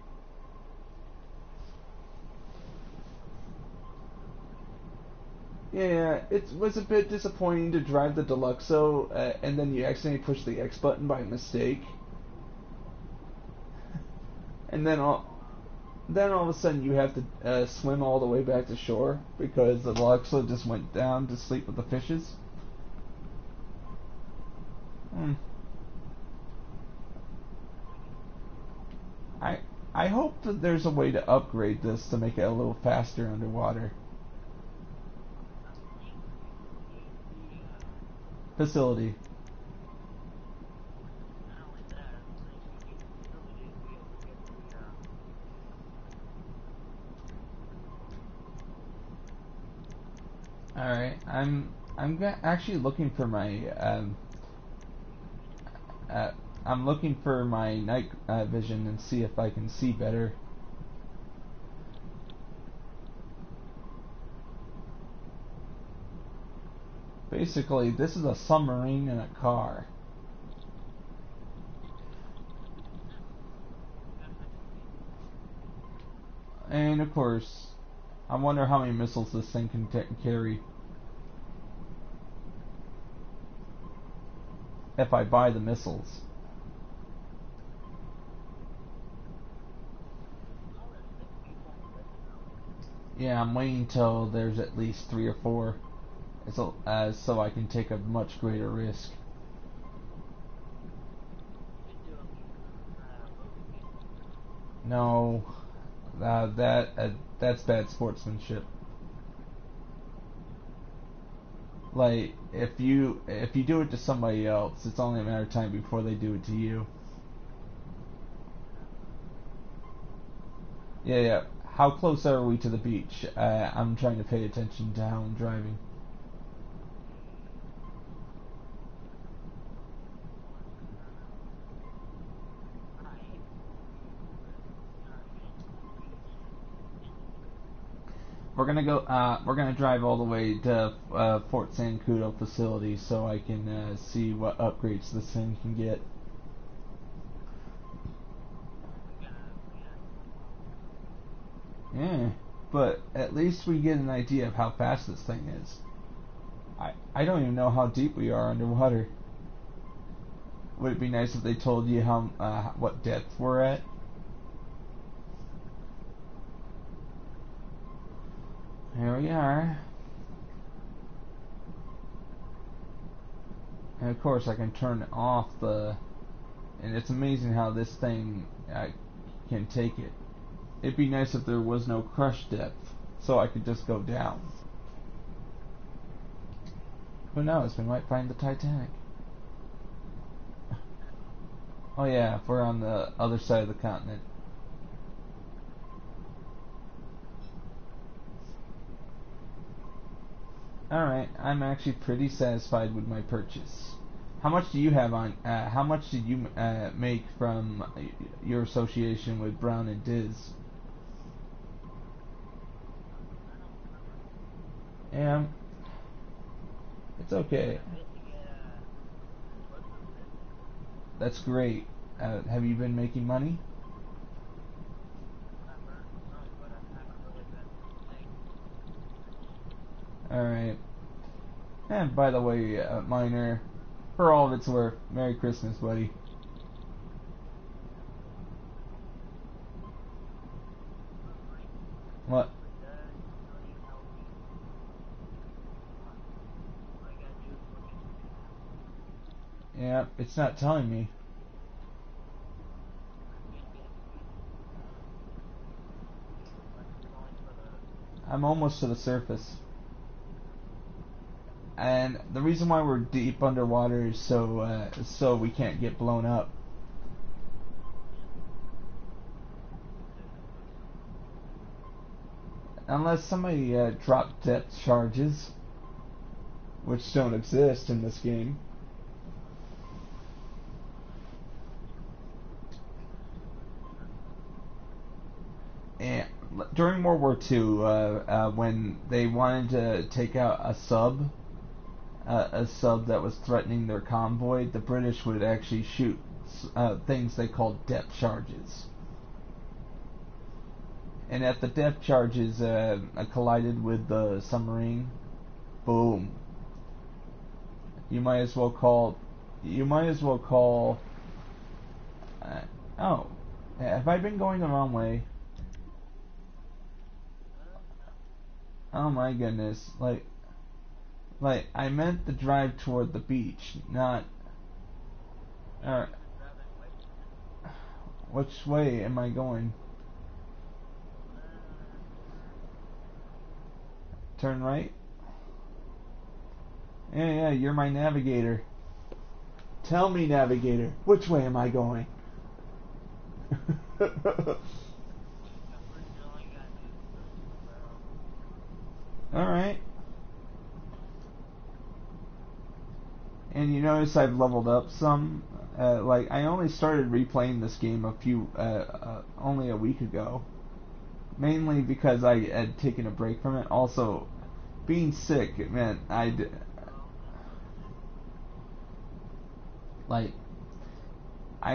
Yeah, it was a bit disappointing to drive the Deluxo and then you accidentally push the X button by mistake. And then all of a sudden you have to swim all the way back to shore because the Deluxo just went down to sleep with the fishes. I hope that there's a way to upgrade this to make it a little faster underwater. Facility. Alright, I'm actually looking for my I'm looking for my night vision and see if I can see better. Basically, this is a submarine in a car. And of course, I wonder how many missiles this thing can carry. If I buy the missiles. Yeah, I'm waiting till there's at least 3 or 4. So I can take a much greater risk. No, that's bad sportsmanship. Like, if you do it to somebody else, it's only a matter of time before they do it to you. Yeah. How close are we to the beach? I'm trying to pay attention to how I'm driving. we're gonna drive all the way to Fort Zancudo facility so I can see what upgrades this thing can get. Yeah, but at least we get an idea of how fast this thing is. I don't even know how deep we are underwater. Would it be nice if they told you how what depth we're at? Here we are. And of course I can turn off the... And it's amazing how this thing can take it. It'd be nice if there was no crush depth, so I could just go down. Who knows, we might find the Titanic. Oh yeah, if we're on the other side of the continent. Alright, I'm actually pretty satisfied with my purchase. How much do you have on, how much did you make from your association with Brown and Diz? Yeah, it's okay. That's great. Have you been making money? Alright. And by the way, Miner, for all of its worth, Merry Christmas, buddy. What? Yeah, it's not telling me. I'm almost to the surface. And the reason why we're deep underwater is so we can't get blown up. Unless somebody dropped depth charges, which don't exist in this game. And during World War II, when they wanted to take out a sub that was threatening their convoy, the British would actually shoot things they called depth charges. And if the depth charges collided with the submarine, boom. You might as well call. Oh, have I been going the wrong way? Oh my goodness! Like I meant the drive toward the beach, not. Which way am I going? Turn right? Yeah, you're my navigator. Tell me, navigator, which way am I going? Alright. And you notice I've leveled up some. Like, I only started replaying this game only a week ago. Mainly because I had taken a break from it. Also, being sick, it meant I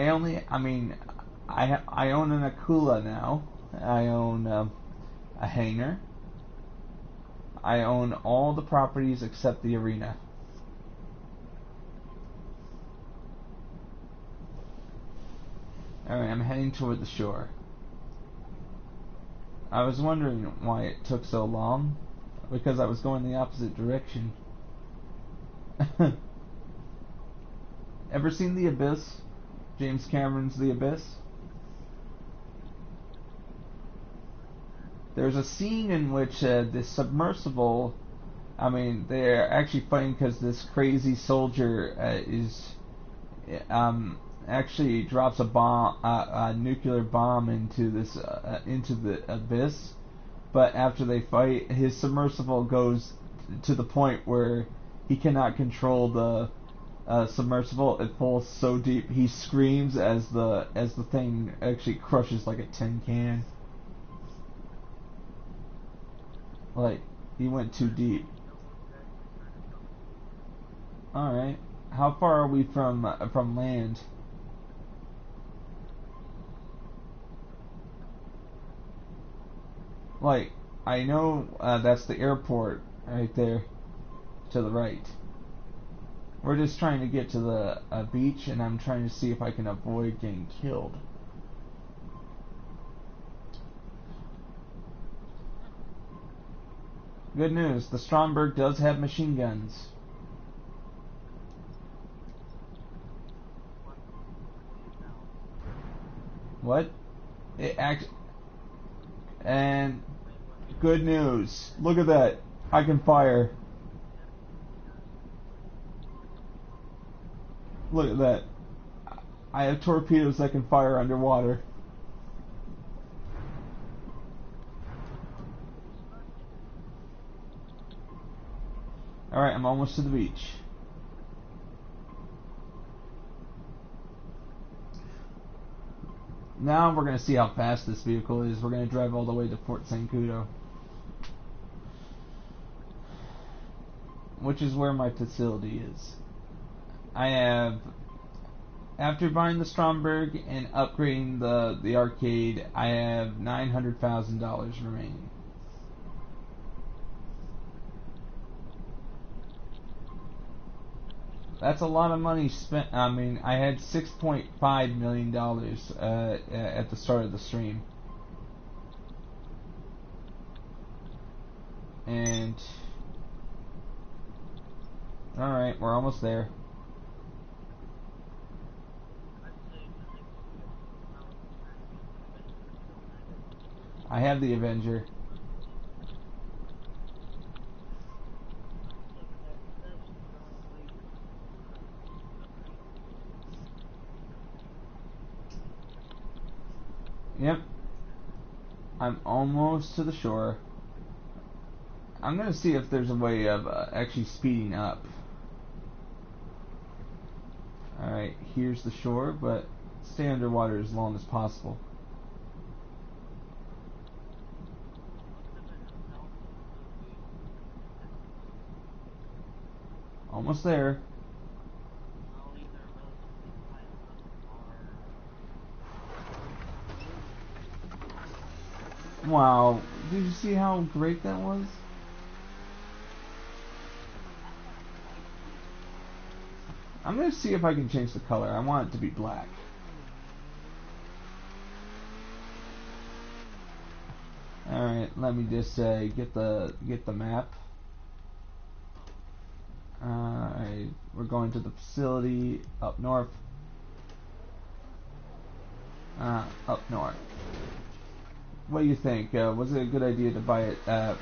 own an Akula now. I own a hangar. I own all the properties except the arena. Alright, I'm heading toward the shore. I was wondering why it took so long, because I was going the opposite direction. Ever seen The Abyss? James Cameron's The Abyss? There's a scene in which this submersible, they're actually fighting because this crazy soldier actually drops a nuclear bomb into the abyss. But after they fight, his submersible goes to the point where he cannot control the submersible. It falls so deep, he screams as the thing actually crushes like a tin can. Like, he went too deep. Alright. How far are we from land? Like, I know that's the airport right there to the right. We're just trying to get to the beach, and I'm trying to see if I can avoid getting killed. Good news, the Stromberg does have machine guns. What? And good news. Look at that. I can fire. Look at that. I have torpedoes that can fire underwater. Alright, I'm almost to the beach. Now we're going to see how fast this vehicle is. We're going to drive all the way to Fort Zancudo, which is where my facility is. I have, after buying the Stromberg and upgrading the arcade, I have $900,000 remaining. That's a lot of money spent. I mean, I had $6.5 million at the start of the stream. And alright, we're almost there. I have the Avenger. Yep. I'm almost to the shore. I'm going to see if there's a way of actually speeding up. Alright, here's the shore, but stay underwater as long as possible. Almost there. Wow, did you see how great that was? I'm gonna see if I can change the color. I want it to be black. Alright, let me just get the map. Alright, we're going to the facility up north. Up north. What do you think? Was it a good idea to buy it? I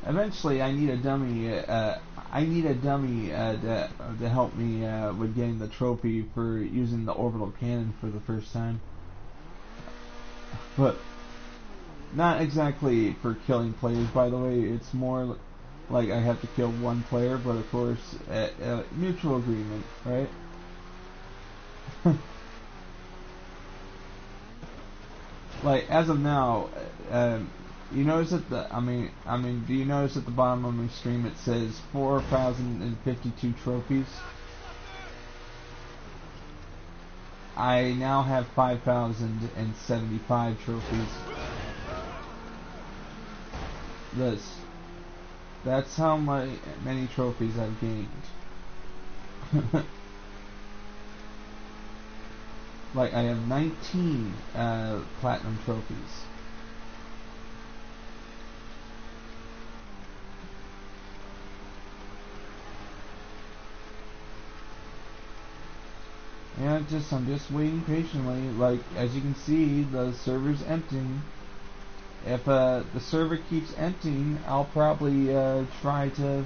Eventually, I need a dummy. To help me with getting the trophy for using the orbital cannon for the first time. But not exactly for killing players, by the way. It's more like I have to kill one player, but of course, mutual agreement, right? Like as of now, you notice at the do you notice at the bottom of my stream it says 4,052 trophies? I now have 5,075 trophies. That's how many trophies I've gained. Like I have 19 platinum trophies. Yeah, I'm just waiting patiently. Like as you can see, the server's emptying. If the server keeps emptying, I'll probably try to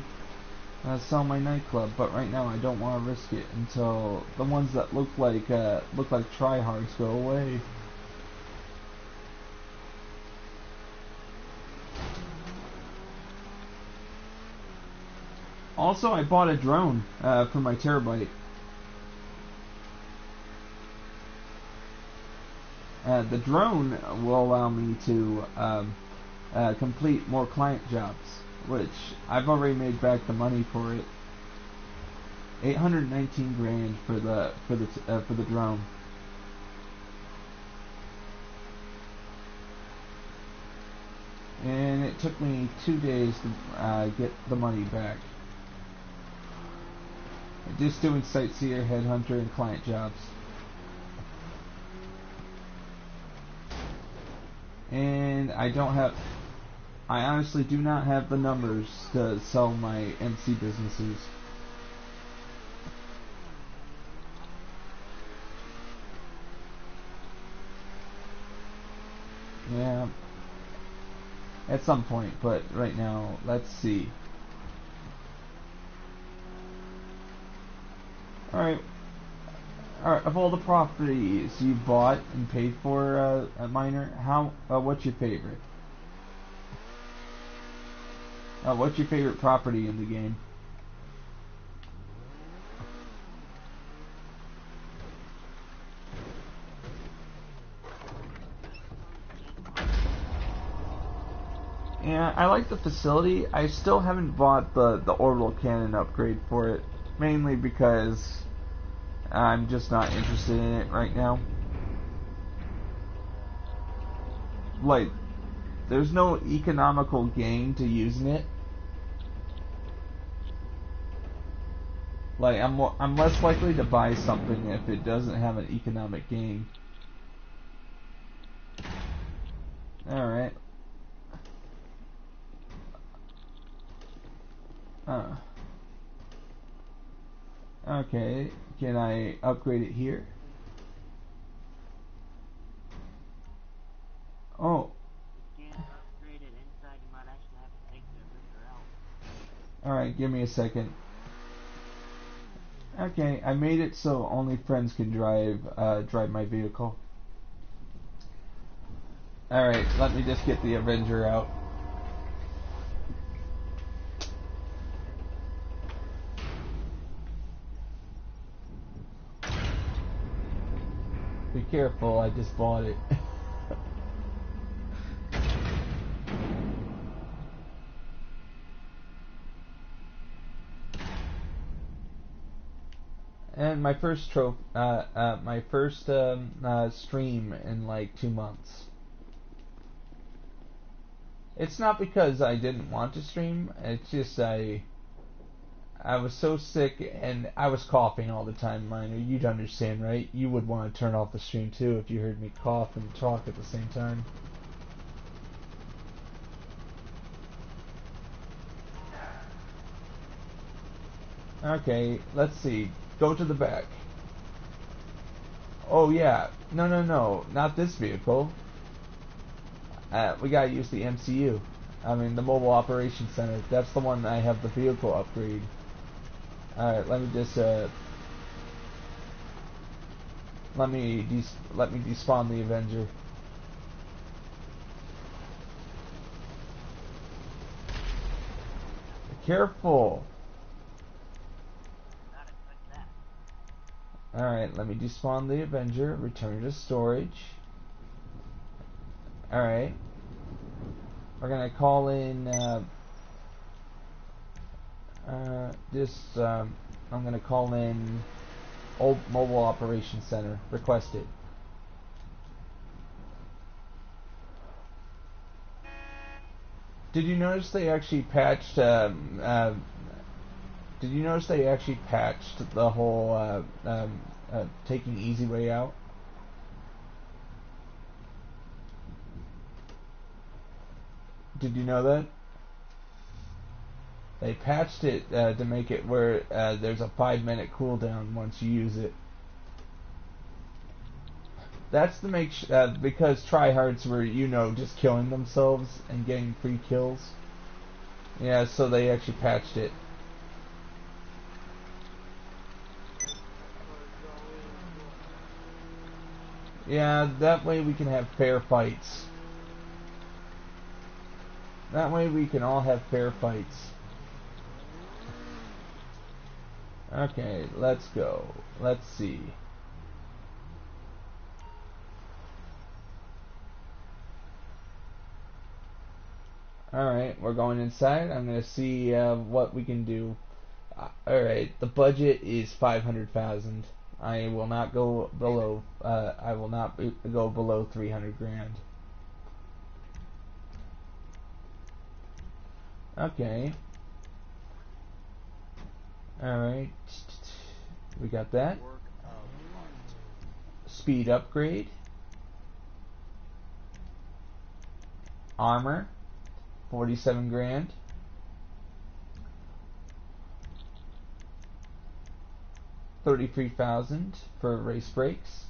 sell my nightclub. But right now, I don't want to risk it until the ones that look like tryhards go away. Also, I bought a drone for my Terabyte. the drone will allow me to complete more client jobs, which I've already made back the money for it. 819 grand for the drone. And it took me 2 days to get the money back. Just doing sightseer, headhunter, and client jobs. And I honestly do not have the numbers to sell my MC businesses. Yeah, at some point, but right now, let's see. Alright, of all the properties you bought and paid for, Miner, what's your favorite? What's your favorite property in the game? Yeah, I like the facility. I still haven't bought the orbital cannon upgrade for it, mainly because I'm just not interested in it right now. Like, there's no economical gain to using it. Like, I'm less likely to buy something if it doesn't have an economic gain. Alright. Okay, can I upgrade it here? Oh. You can't upgrade it inside, you might actually have to take the Avenger out. Alright, give me a second. Okay, I made it so only friends can drive my vehicle. Alright, let me just get the Avenger out. Be careful, I just bought it. And my first stream in like 2 months. It's not because I didn't want to stream, it's just I was so sick and I was coughing all the time, Miner. You'd understand, right? You would want to turn off the stream too if you heard me cough and talk at the same time. Okay, let's see. Go to the back. Oh yeah. No. Not this vehicle. We gotta use the MCU. I mean, the Mobile Operations Center. That's the one I have the vehicle upgrade. Alright, let me just, let me despawn the Avenger. Careful! Alright, let me despawn the Avenger, return to storage. Alright. We're gonna call in, I'm gonna call in Old Mobile Operations Center. Request it. Did you notice they actually patched, did you notice they actually patched the whole, taking easy way out? Did you know that? They patched it to make it where there's a 5-minute cooldown once you use it. That's to make because tryhards were, you know, just killing themselves and getting free kills. Yeah, so they actually patched it. Yeah, that way we can have fair fights. That way we can all have fair fights. Okay, let's go. Let's see. Alright, we're going inside. I'm going to see what we can do. Alright, the budget is 500,000. I will not go below, I will not go below 300 grand. Okay. Alright. We got that. Speed upgrade. Armor. 47 grand. $33,000 for race brakes.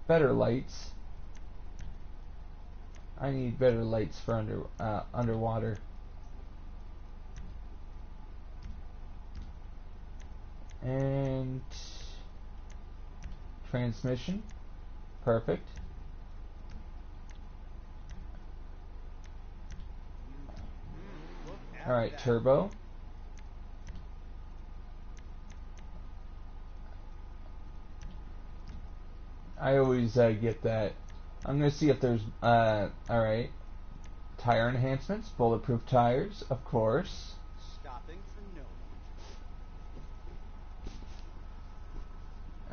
Better lights. I need better lights for underwater. And transmission. Perfect. Alright, turbo. I always get that. I'm going to see if there's, alright. Tire enhancements, bulletproof tires, of course. Stopping for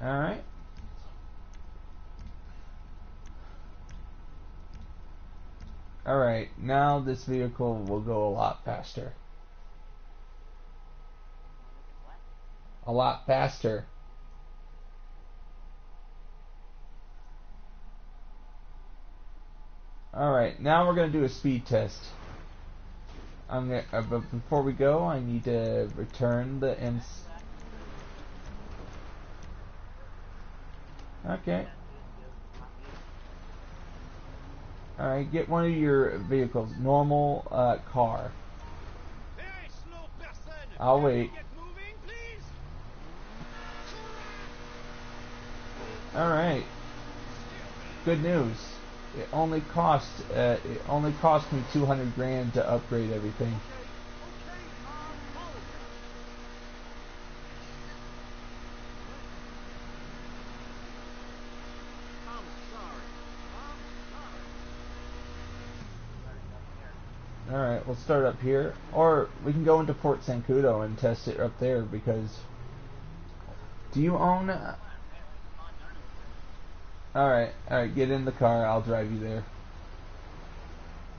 no. Alright. Alright, now this vehicle will go a lot faster. A lot faster. Alright, now we're going to do a speed test. But before we go, I need to return the Okay. Alright, get one of your vehicles. Normal car. I'll wait. Alright. Good news. It only cost me 200 grand to upgrade everything. Alright, we'll start up here. Or we can go into Port Sancudo and test it up there because... Do you own... Alright, get in the car, I'll drive you there.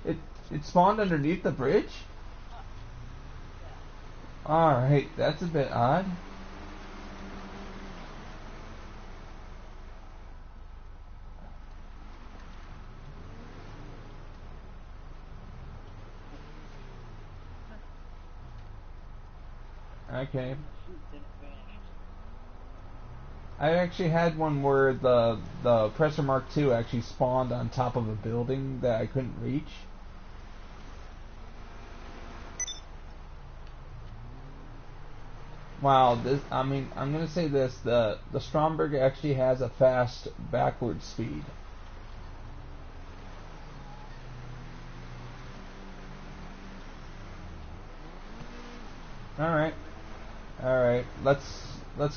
It spawned underneath the bridge? Alright, that's a bit odd. Okay. I actually had one where the Presser Mark II actually spawned on top of a building that I couldn't reach. Wow, I'm gonna say this, the Stromberg actually has a fast backward speed. Alright. Alright, let's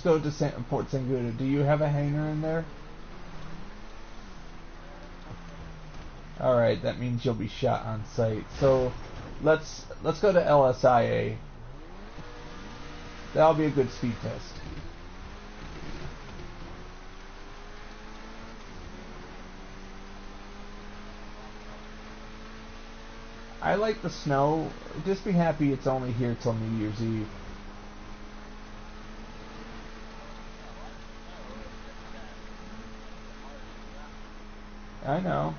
go to Port Sancudo. Do you have a hangar in there? Alright, that means you'll be shot on sight. So let's go to LSIA. That'll be a good speed test. I like the snow. Just be happy it's only here till New Year's Eve. I know.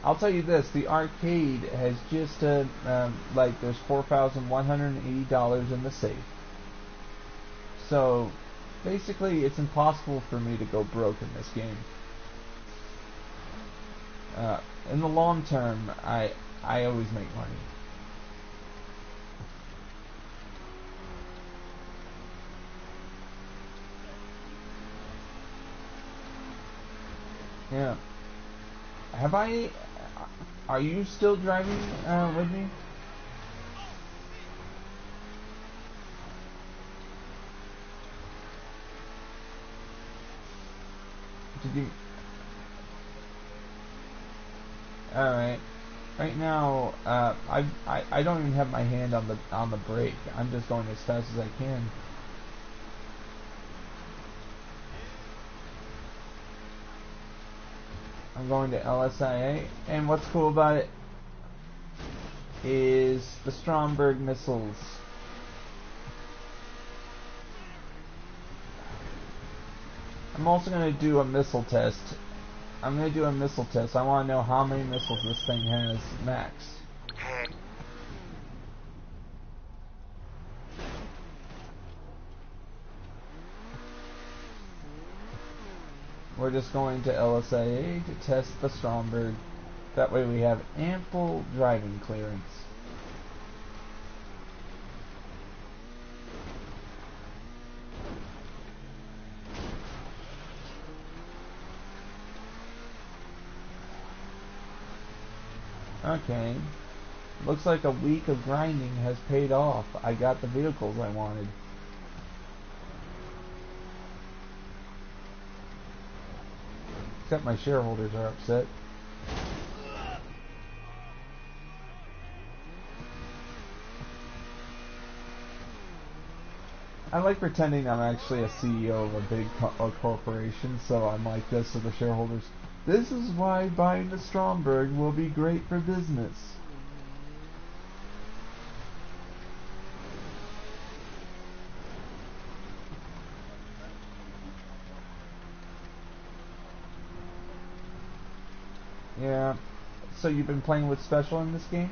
I'll tell you this, the arcade has just, there's $4,180 in the safe. So, basically, it's impossible for me to go broke in this game. In the long term, I always make money. Yeah. Are you still driving with me? Alright. Right now, I don't even have my hand on the brake. I'm just going as fast as I can. I'm going to LSIA, and what's cool about it is the Stromberg missiles. I'm also going to do a missile test. I want to know how many missiles this thing has max. We're just going to LSIA to test the Stromberg. That way we have ample driving clearance. Okay. Looks like a week of grinding has paid off. I got the vehicles I wanted. Except my shareholders are upset. I like pretending I'm actually a CEO of a big corporation, so I'm like this to the shareholders. This is why buying the Stromberg will be great for business. Yeah. So you've been playing with Special in this game?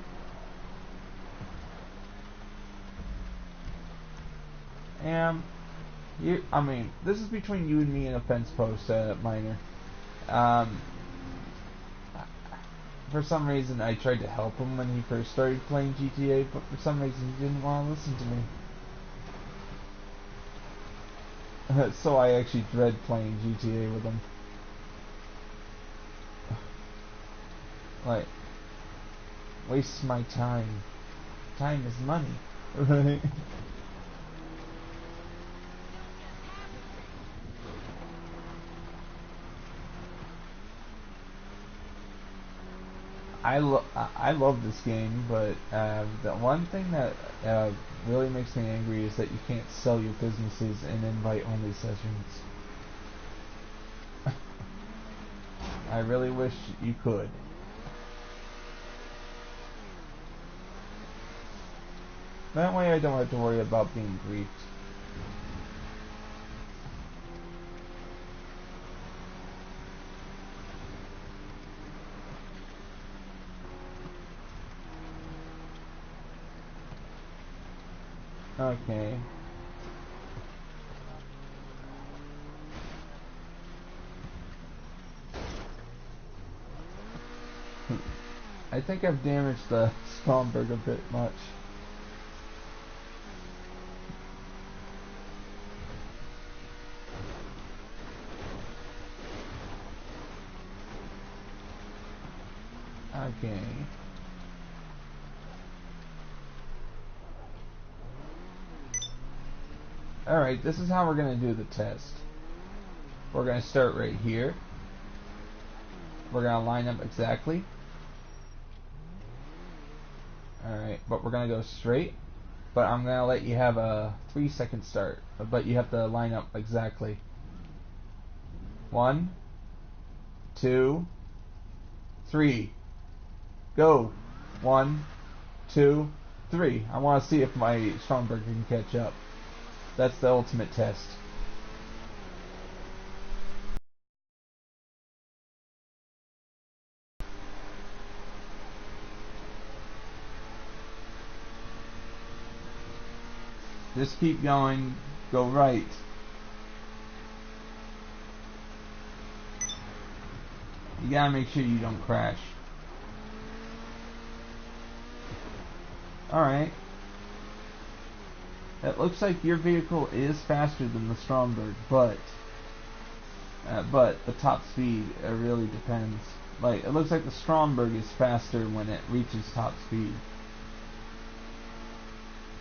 I mean, this is between you and me and a fence post, Minor. For some reason, I tried to help him when he first started playing GTA, but for some reason he didn't want to listen to me. So I actually dread playing GTA with him. Like, wastes my time. Time is money, right? I love this game, but the one thing that really makes me angry is that you can't sell your businesses in invite-only sessions. I really wish you could. That way I don't have to worry about being griefed. Okay. I think I've damaged the Stromberg a bit much. Okay. Alright, this is how we're going to do the test. We're going to start right here. We're going to line up exactly. Alright, but we're going to go straight. But I'm going to let you have a 3-second start. But you have to line up exactly. 1, 2, 3. Go. 1, 2, 3. I want to see if my Stromberg can catch up. That's the ultimate test. Just keep going. Go right. You gotta make sure you don't crash. Alright. It looks like your vehicle is faster than the Stromberg, but the top speed, it really depends. Like, it looks like the Stromberg is faster when it reaches top speed.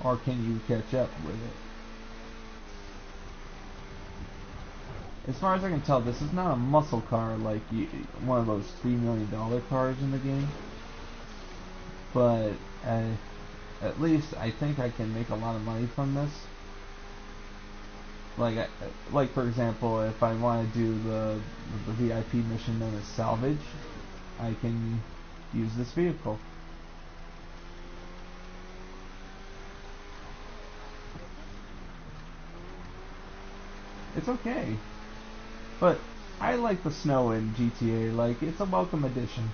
Or can you catch up with it? As far as I can tell, this is not a muscle car like one of those $3 million cars in the game. But at least I think I can make a lot of money from this. Like for example, if I want to do the VIP mission known as salvage, I can use this vehicle. It's okay, but I like the snow in GTA. Like, it's a welcome addition.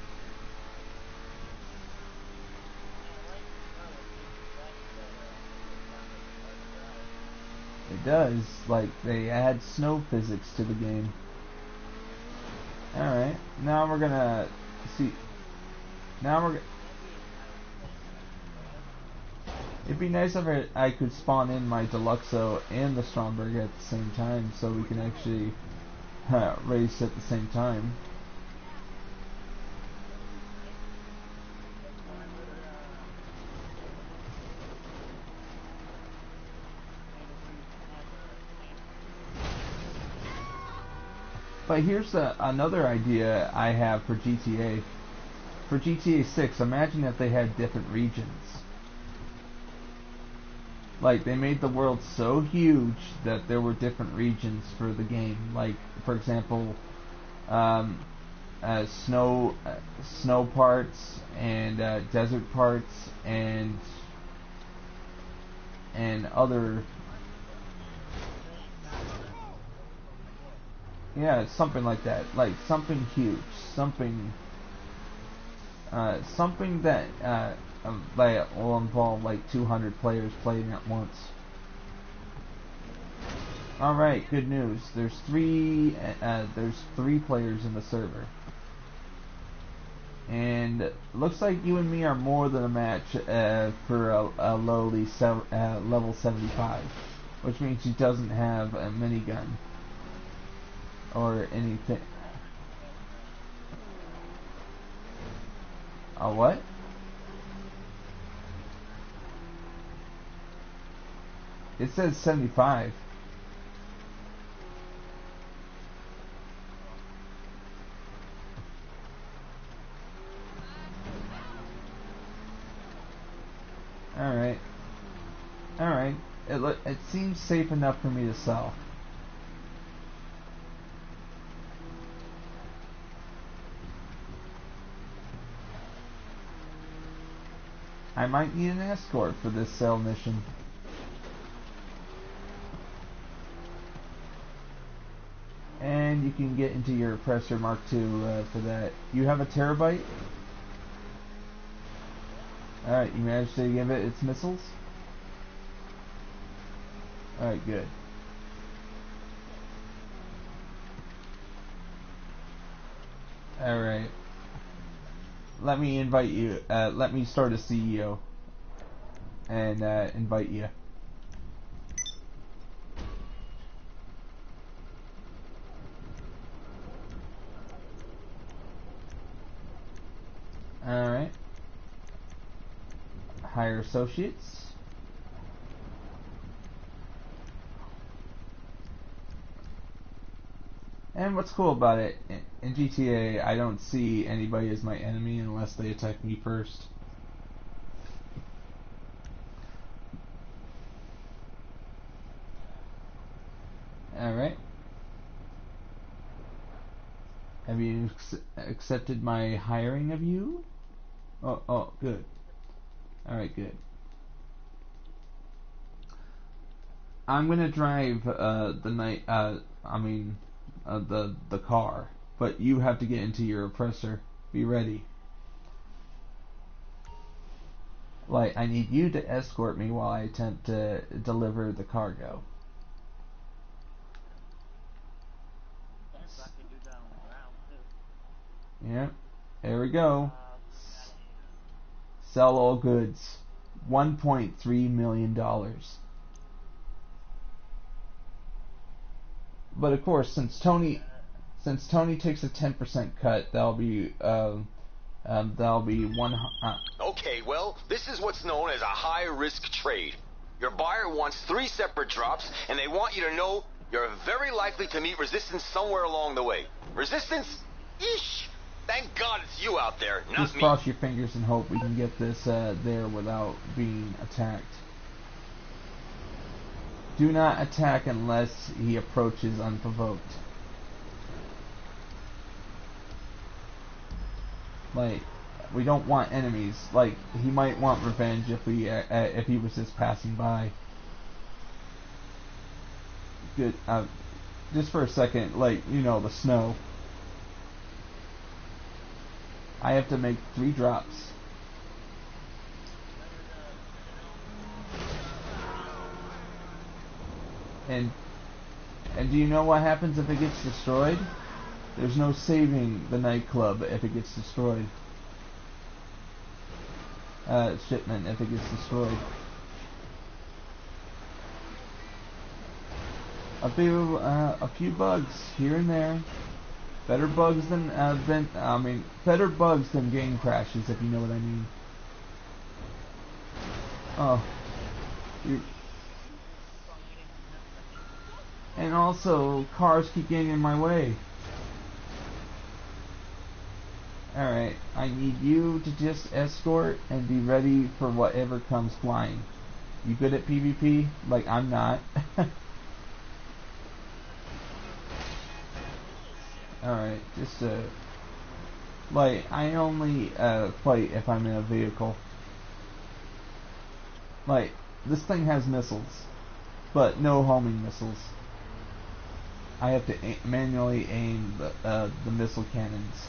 It does. Like, they add snow physics to the game. Alright, now we're gonna see. Now we're. It'd be nice if I could spawn in my Deluxo and the Stromberg at the same time, so we can actually race at the same time. But here's another idea I have for GTA. For GTA 6, imagine if they had different regions. Like, they made the world so huge that there were different regions for the game. Like, for example, snow parts and desert parts and other. Yeah, something like that. Like something huge, something that will involve like 200 players playing at once. All right, good news. There's three players in the server, and looks like you and me are more than a match for a lowly level 75, which means he doesn't have a minigun or anything. A what? It says 75. Alright. Alright. It seems safe enough for me to sell. I might need an escort for this sale mission. And you can get into your Oppressor Mark II for that. You have a terabyte? Alright, you managed to give it its missiles? Alright, good. Alright. Let me invite you. Let me start a CEO. And invite you. Alright. Hire associates. And what's cool about it, in GTA, I don't see anybody as my enemy unless they attack me first. Alright. Have you accepted my hiring of you? Oh, good. Alright, good. I'm gonna drive the car, but you have to get into your oppressor. Be ready. Like, I need you to escort me while I attempt to deliver the cargo. Yeah, there we go. Sell all goods. $1.3 million. But of course, since Tony takes a 10% cut, that'll be one. Okay, well, this is what's known as a high-risk trade. Your buyer wants 3 separate drops, and they want you to know You're very likely to meet resistance somewhere along the way. Resistance? Eesh! Thank God it's you out there, not Just me. cross your fingers and hope we can get this there without being attacked. Do not attack unless he approaches unprovoked. Like, we don't want enemies. Like, he might want revenge if he was just passing by. Good. Just for a second, like, you know, the snow. I have to make 3 drops. And do you know what happens if it gets destroyed? There's no saving the nightclub if it gets destroyed. Shipment if it gets destroyed. A few bugs here and there. Better bugs than better bugs than game crashes, if you know what I mean. Oh, and also cars keep getting in my way. Alright, I need you to just escort and be ready for whatever comes flying. You good at PvP? Like, I'm not. Alright, just like, I only fight if I'm in a vehicle. Like, this thing has missiles, but no homing missiles. I have to manually aim the missile cannons.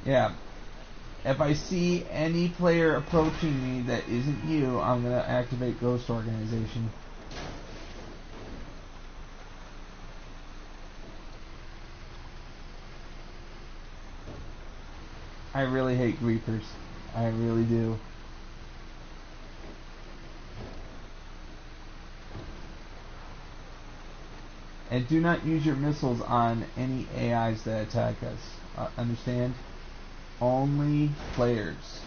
Yeah. If I see any player approaching me that isn't you, I'm gonna activate Ghost Organization. I really hate Griefers. I really do. And do not use your missiles on any AIs that attack us. Understand? Only players.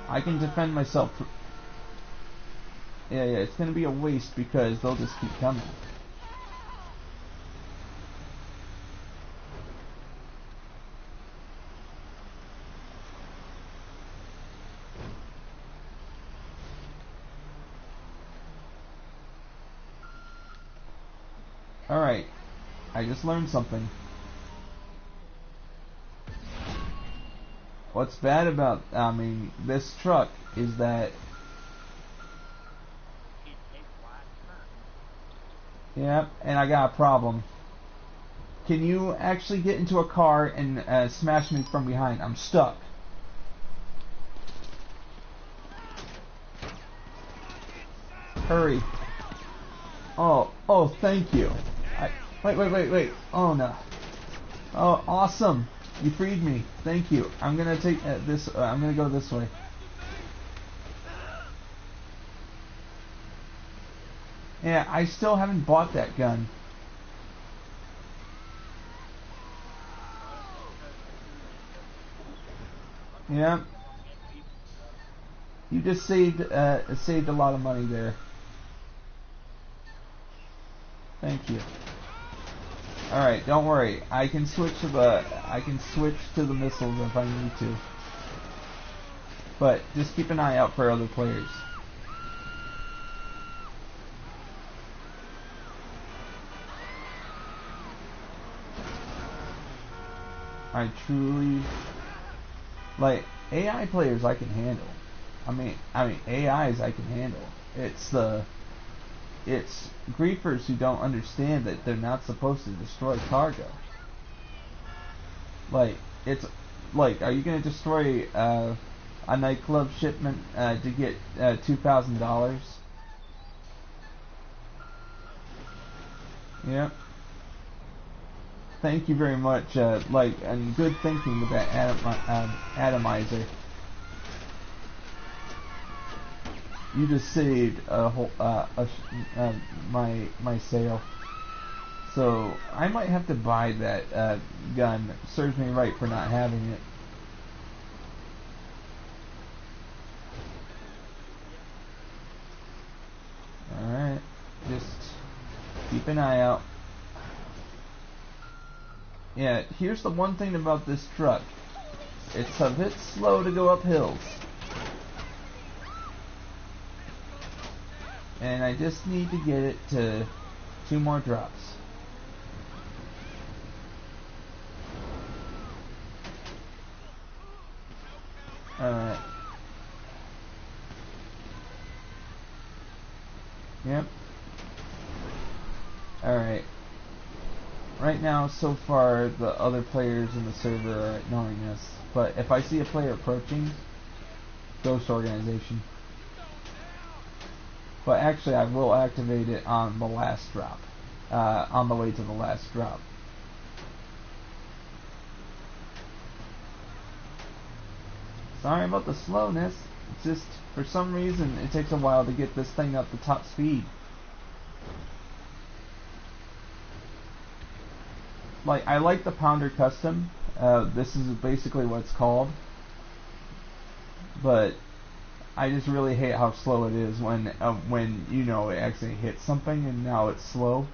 I can defend myself. Yeah, it's gonna be a waste because they'll just keep coming. Alright, I just learned something. What's bad about, this truck is that... Yep, and I got a problem. Can you actually get into a car and smash me from behind? I'm stuck. Hurry. Oh, thank you. Wait. Oh, no. Oh, awesome. You freed me. Thank you. I'm gonna take this. I'm gonna go this way. Yeah, I still haven't bought that gun. Yeah. You just saved a lot of money there. Thank you. Alright, don't worry. I can switch to the missiles if I need to. But just keep an eye out for other players. I truly like AI players I can handle. I mean AIs I can handle. It's griefers who don't understand that they're not supposed to destroy cargo. Like, it's like, are you gonna destroy a nightclub shipment to get $2,000? Yep. Thank you very much. And good thinking with that atomizer. You just saved a whole my sale. So I might have to buy that gun. Serves me right for not having it. Alright, just keep an eye out. Yeah, here's the one thing about this truck. It's a bit slow to go up hills. And I just need to get it to 2 more drops. Alright. Yep. Alright. Right now, so far, the other players in the server are ignoring us. But if I see a player approaching, Ghost Organization. But actually, I will activate it on the last drop. On the way to the last drop. Sorry about the slowness. It's just, for some reason, it takes a while to get this thing up to top speed. Like, I like the Pounder Custom. This is basically what it's called. But I just really hate how slow it is when you know it actually hits something and now it's slow.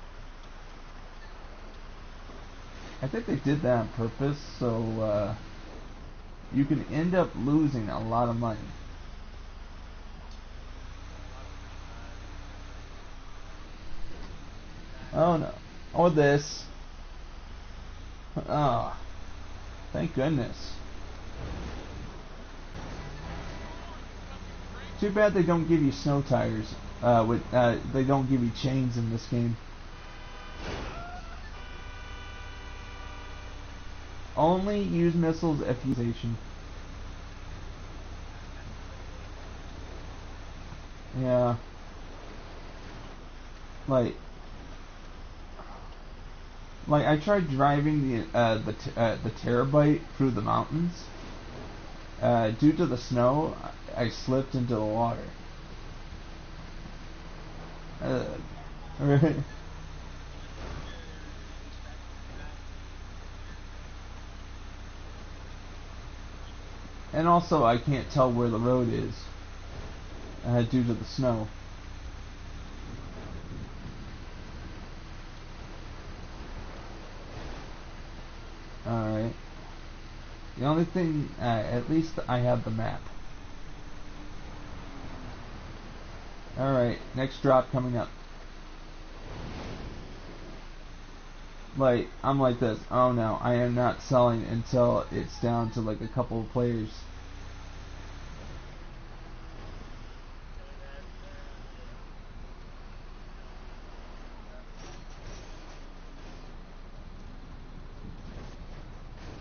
I think they did that on purpose, so you can end up losing a lot of money. Oh no. Or this. Oh. Thank goodness. Too bad they don't give you snow tires. They don't give you chains in this game. Only use missiles if you station. Yeah. Like I tried driving the Terabyte through the mountains. Due to the snow, I slipped into the water. And also, I can't tell where the road is due to the snow. Alright. The only thing, at least I have the map. Alright, next drop coming up. Like, I'm like this. Oh no, I am not selling until it's down to like a couple of players.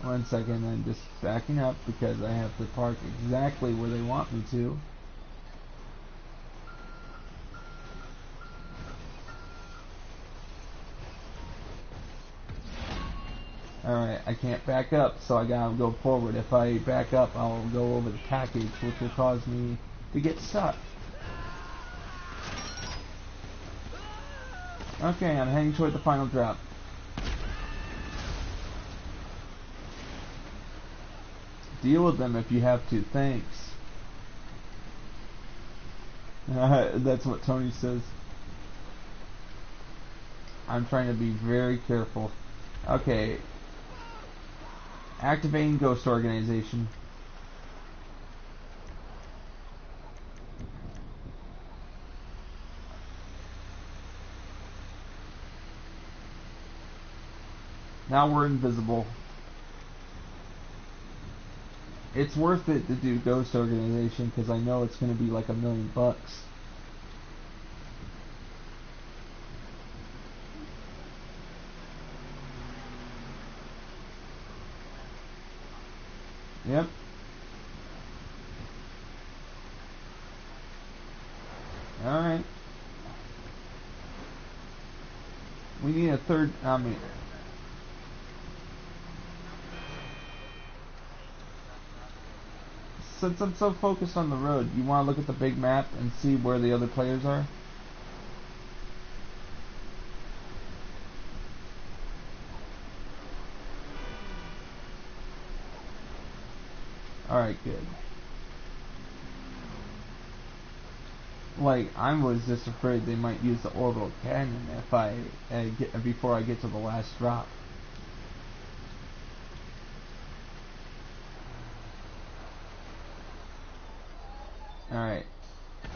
One second, I'm just backing up because I have to park exactly where they want me to. Alright, I can't back up, so I gotta go forward. If I back up, I'll go over the package, which will cause me to get stuck. Okay, I'm heading toward the final drop. Deal with them if you have to, thanks. That's what Tony says. I'm trying to be very careful. Okay. Activating Ghost Organization. Now we're invisible. It's worth it to do Ghost Organization because I know it's going to be like $1 million. Yep. Alright. We need a third, since I'm so focused on the road, you want to look at the big map and see where the other players are? Alright, good. Like, I was just afraid they might use the orbital cannon if I before I get to the last drop. Alright.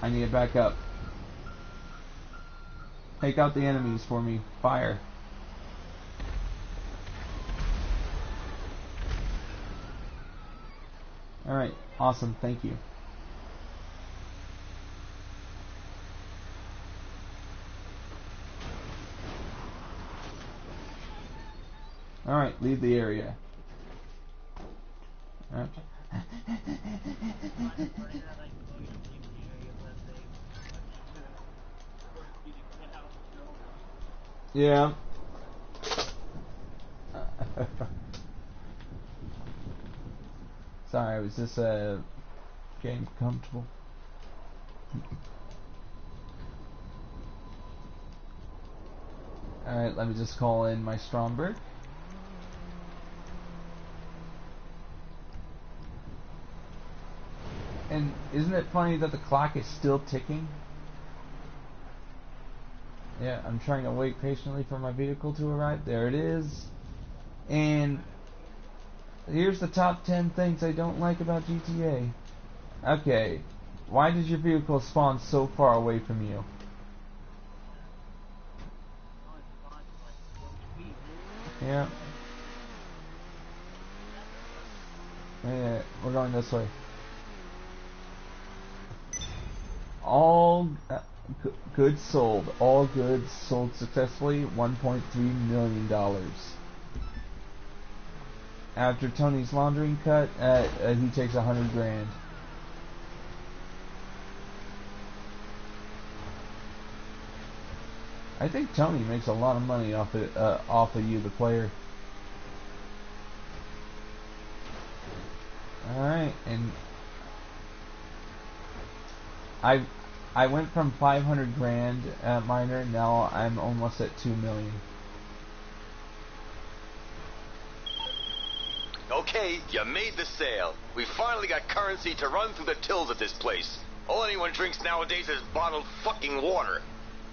I need to back up. Take out the enemies for me. Fire. Alright. Awesome. Thank you. Alright. Leave the area. Alright. Yeah. Sorry, I was just getting comfortable. Alright, let me just call in my Stromberg. And isn't it funny that the clock is still ticking? Yeah, I'm trying to wait patiently for my vehicle to arrive. There it is. And here's the top 10 things I don't like about GTA. Okay, why does your vehicle spawn so far away from you? Yeah. Yeah, we're going this way. All goods sold. All goods sold successfully. $1.3 million. After Tony's laundering cut, he takes 100 grand. I think Tony makes a lot of money off of you, the player. All right, and I went from 500 grand at Miner. Now I'm almost at 2 million. Okay, you made the sale. We finally got currency to run through the tills at this place. All anyone drinks nowadays is bottled fucking water.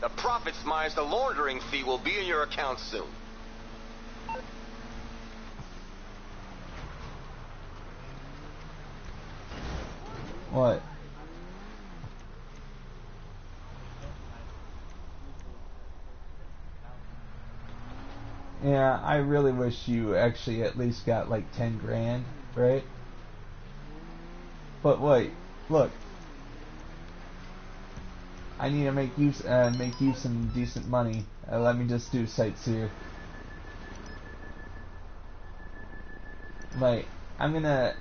The profits minus the laundering fee will be in your account soon. What? Yeah, I really wish you actually at least got like 10 grand, right? But wait, look. I need to make you some decent money. Let me just do sites here. Like, I'm gonna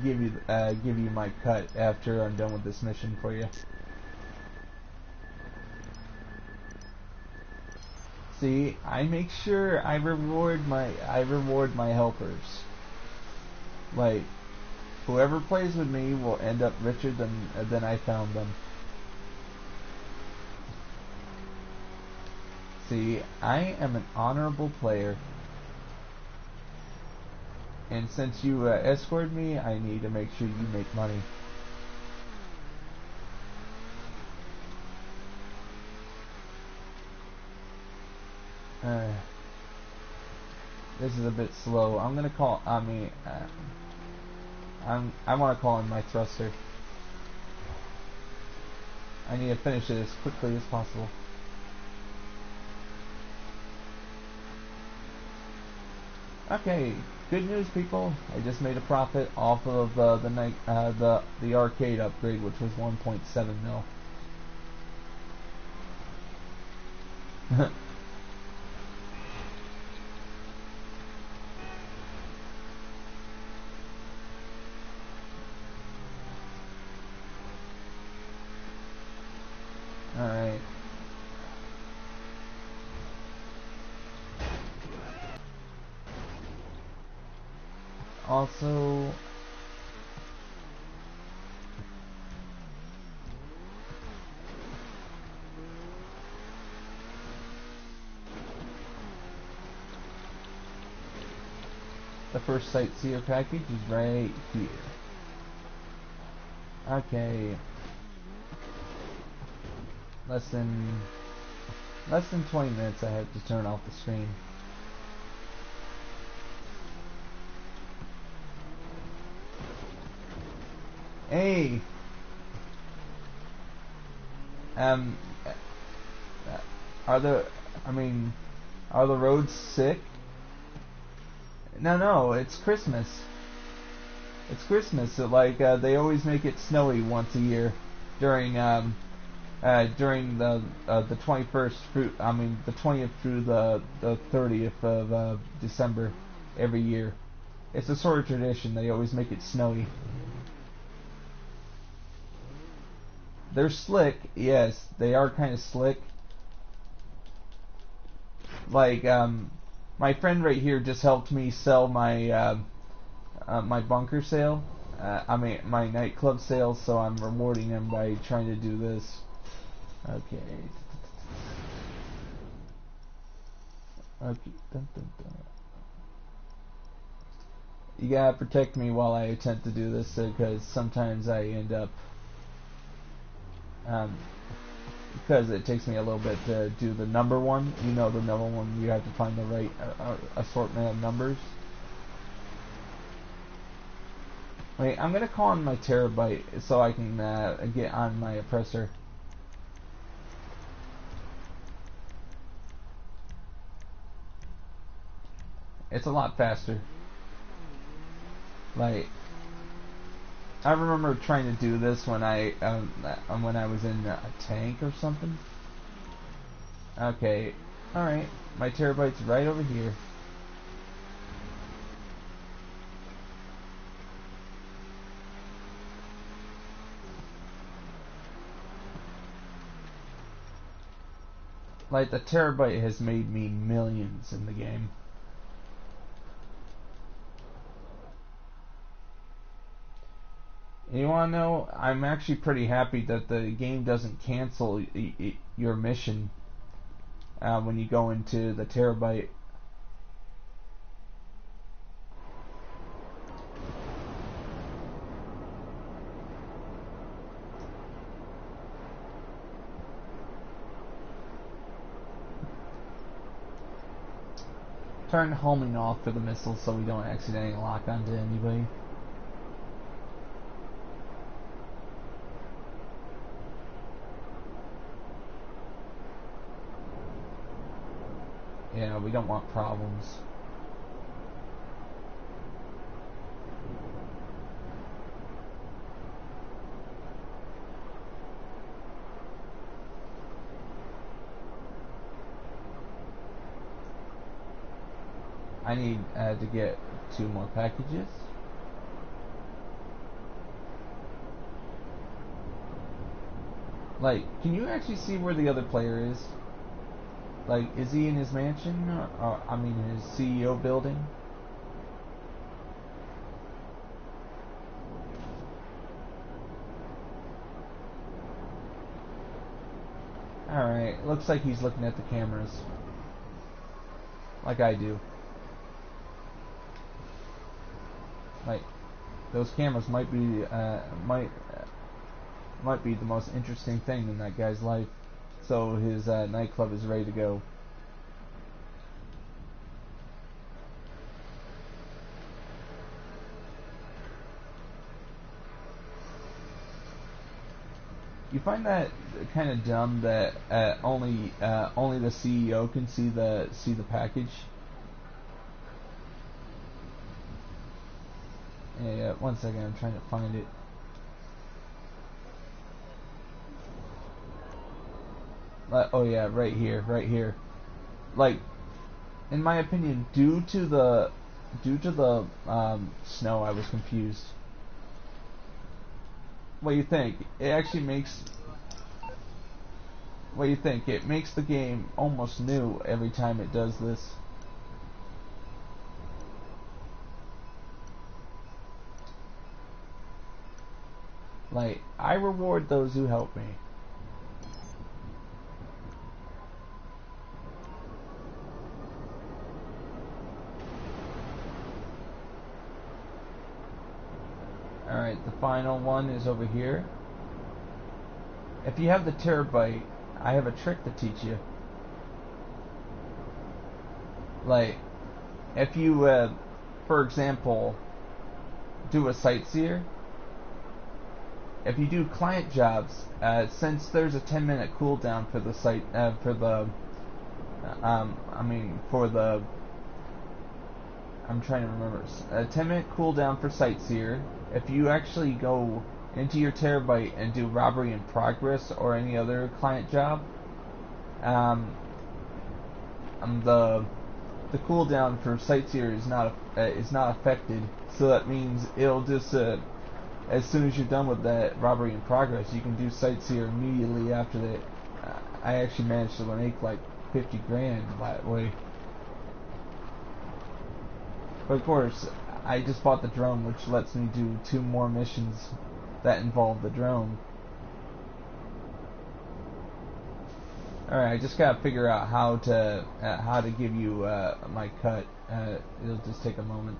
give you my cut after I'm done with this mission for you. See, I make sure I reward my helpers. Like, whoever plays with me will end up richer than I found them. See, I am an honorable player. And since you escorted me, I need to make sure you make money. This is a bit slow. I'm gonna call. I want to call in my thruster. I need to finish it as quickly as possible. Okay, good news, people. I just made a profit off of the arcade upgrade, which was 1.7 mil. Alright. Also, the first sightseer package is right here. Okay. Less than 20 minutes I have to turn off the screen. Hey! Are the roads sick? No, it's Christmas. It's Christmas. So, like, they always make it snowy once a year during the 21st through, the 20th through the 30th of December every year. It's a sort of tradition. They always make it snowy. They're slick, yes, they are kind of slick. Like, my friend right here just helped me sell my my bunker sale. My nightclub sale, so I'm rewarding him by trying to do this. Okay. Okay. Dun, dun, dun. You gotta protect me while I attempt to do this, because sometimes I end up, because it takes me a little bit to do the number one. You know, the number one, you have to find the right assortment of numbers. Wait, I'm gonna call on my terabyte so I can get on my oppressor. It's a lot faster. Like, I remember trying to do this when I was in a tank or something. Okay, all right, my terabyte's right over here. Like, the terabyte has made me millions in the game. You wanna know, I'm actually pretty happy that the game doesn't cancel your mission when you go into the terabyte. Turn homing off for the missiles so we don't accidentally lock onto anybody. Yeah, we don't want problems. I need to get 2 more packages. Like, can you actually see where the other player is? Like, is he in his mansion? Or his CEO building? Alright, looks like he's looking at the cameras. Like I do. Like, those cameras might be might be the most interesting thing in that guy's life. So his nightclub is ready to go. You find that kind of dumb that only the CEO can see the package? Yeah, 1 second, I'm trying to find it. Oh yeah, right here. Like, in my opinion, due to the snow, I was confused. What do you think? It actually makes. What do you think? It makes the game almost new every time it does this. Like, I reward those who help me. Alright, the final one is over here. If you have the terabyte, I have a trick to teach you. Like, if you, for example, do a sightseer, if you do client jobs, since there's a 10-minute cooldown for the site, I'm trying to remember, a 10-minute cooldown for sightseer. If you actually go into your terabyte and do robbery in progress or any other client job, the cooldown for sightseer is not affected. So that means it'll just as soon as you're done with that robbery in progress, you can do sightseer immediately after that. I actually managed to make like 50 grand that way. But of course, I just bought the drone, which lets me do 2 more missions that involve the drone. Alright, I just gotta figure out how to give you my cut. It'll just take a moment.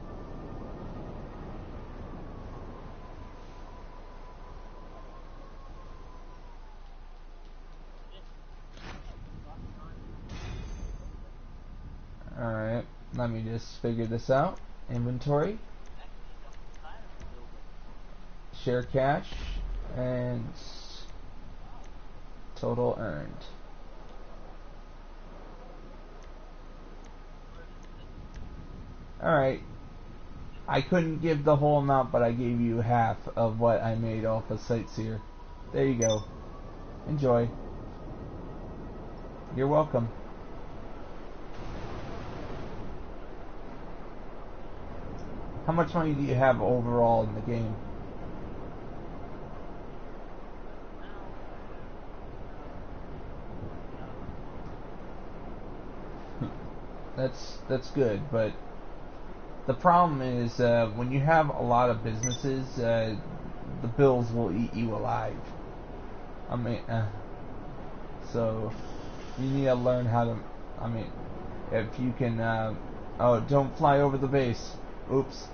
Alright, let me just figure this out. Inventory, share cash, and total earned. Alright, I couldn't give the whole amount, but I gave you half of what I made off of Sightseer. There you go. Enjoy. You're welcome. How much money do you have overall in the game? That's good, but the problem is when you have a lot of businesses, the bills will eat you alive. I mean, so you need to learn how to. I mean, if you can. Oh, don't fly over the base. Oops.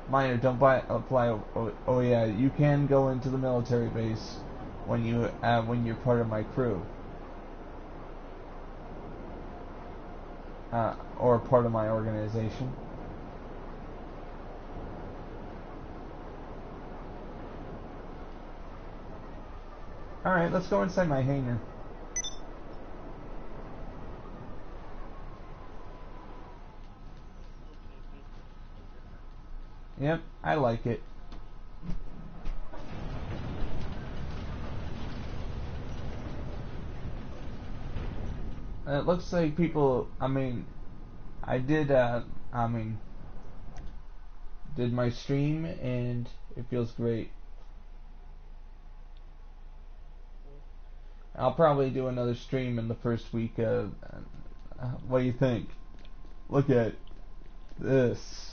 Miner, don't fly over. Oh yeah, you can go into the military base when you're part of my crew. Or part of my organization. Alright, let's go inside my hangar. Yep, I like it. It looks like people, I did my stream and it feels great. I'll probably do another stream in the first week. What do you think? Look at this.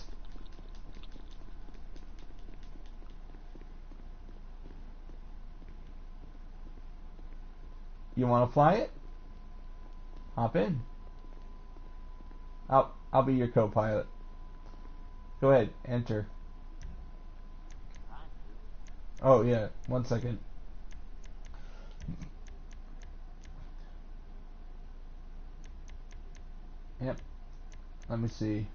You want to fly it? Hop in. I'll be your co-pilot. Go ahead, enter. Oh yeah, 1 second. Yep. Let me see.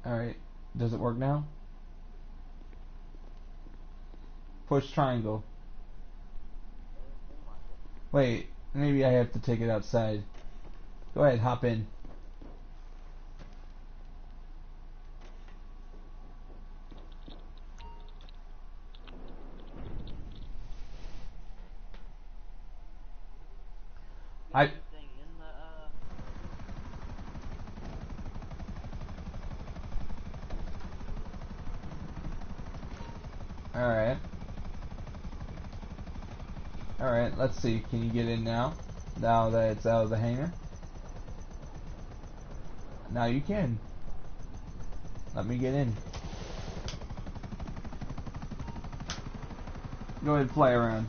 Alright. Does it work now? Push triangle. Wait, maybe I have to take it outside. Go ahead, hop in. Alright, let's see. Can you get in now? Now that it's out of the hangar? Now you can. Let me get in. Go ahead, fly around.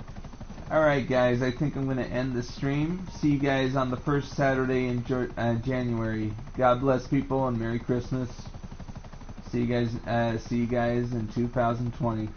Alright guys, I think I'm going to end the stream. See you guys on the first Saturday in January. God bless people and Merry Christmas. See you guys in 2020.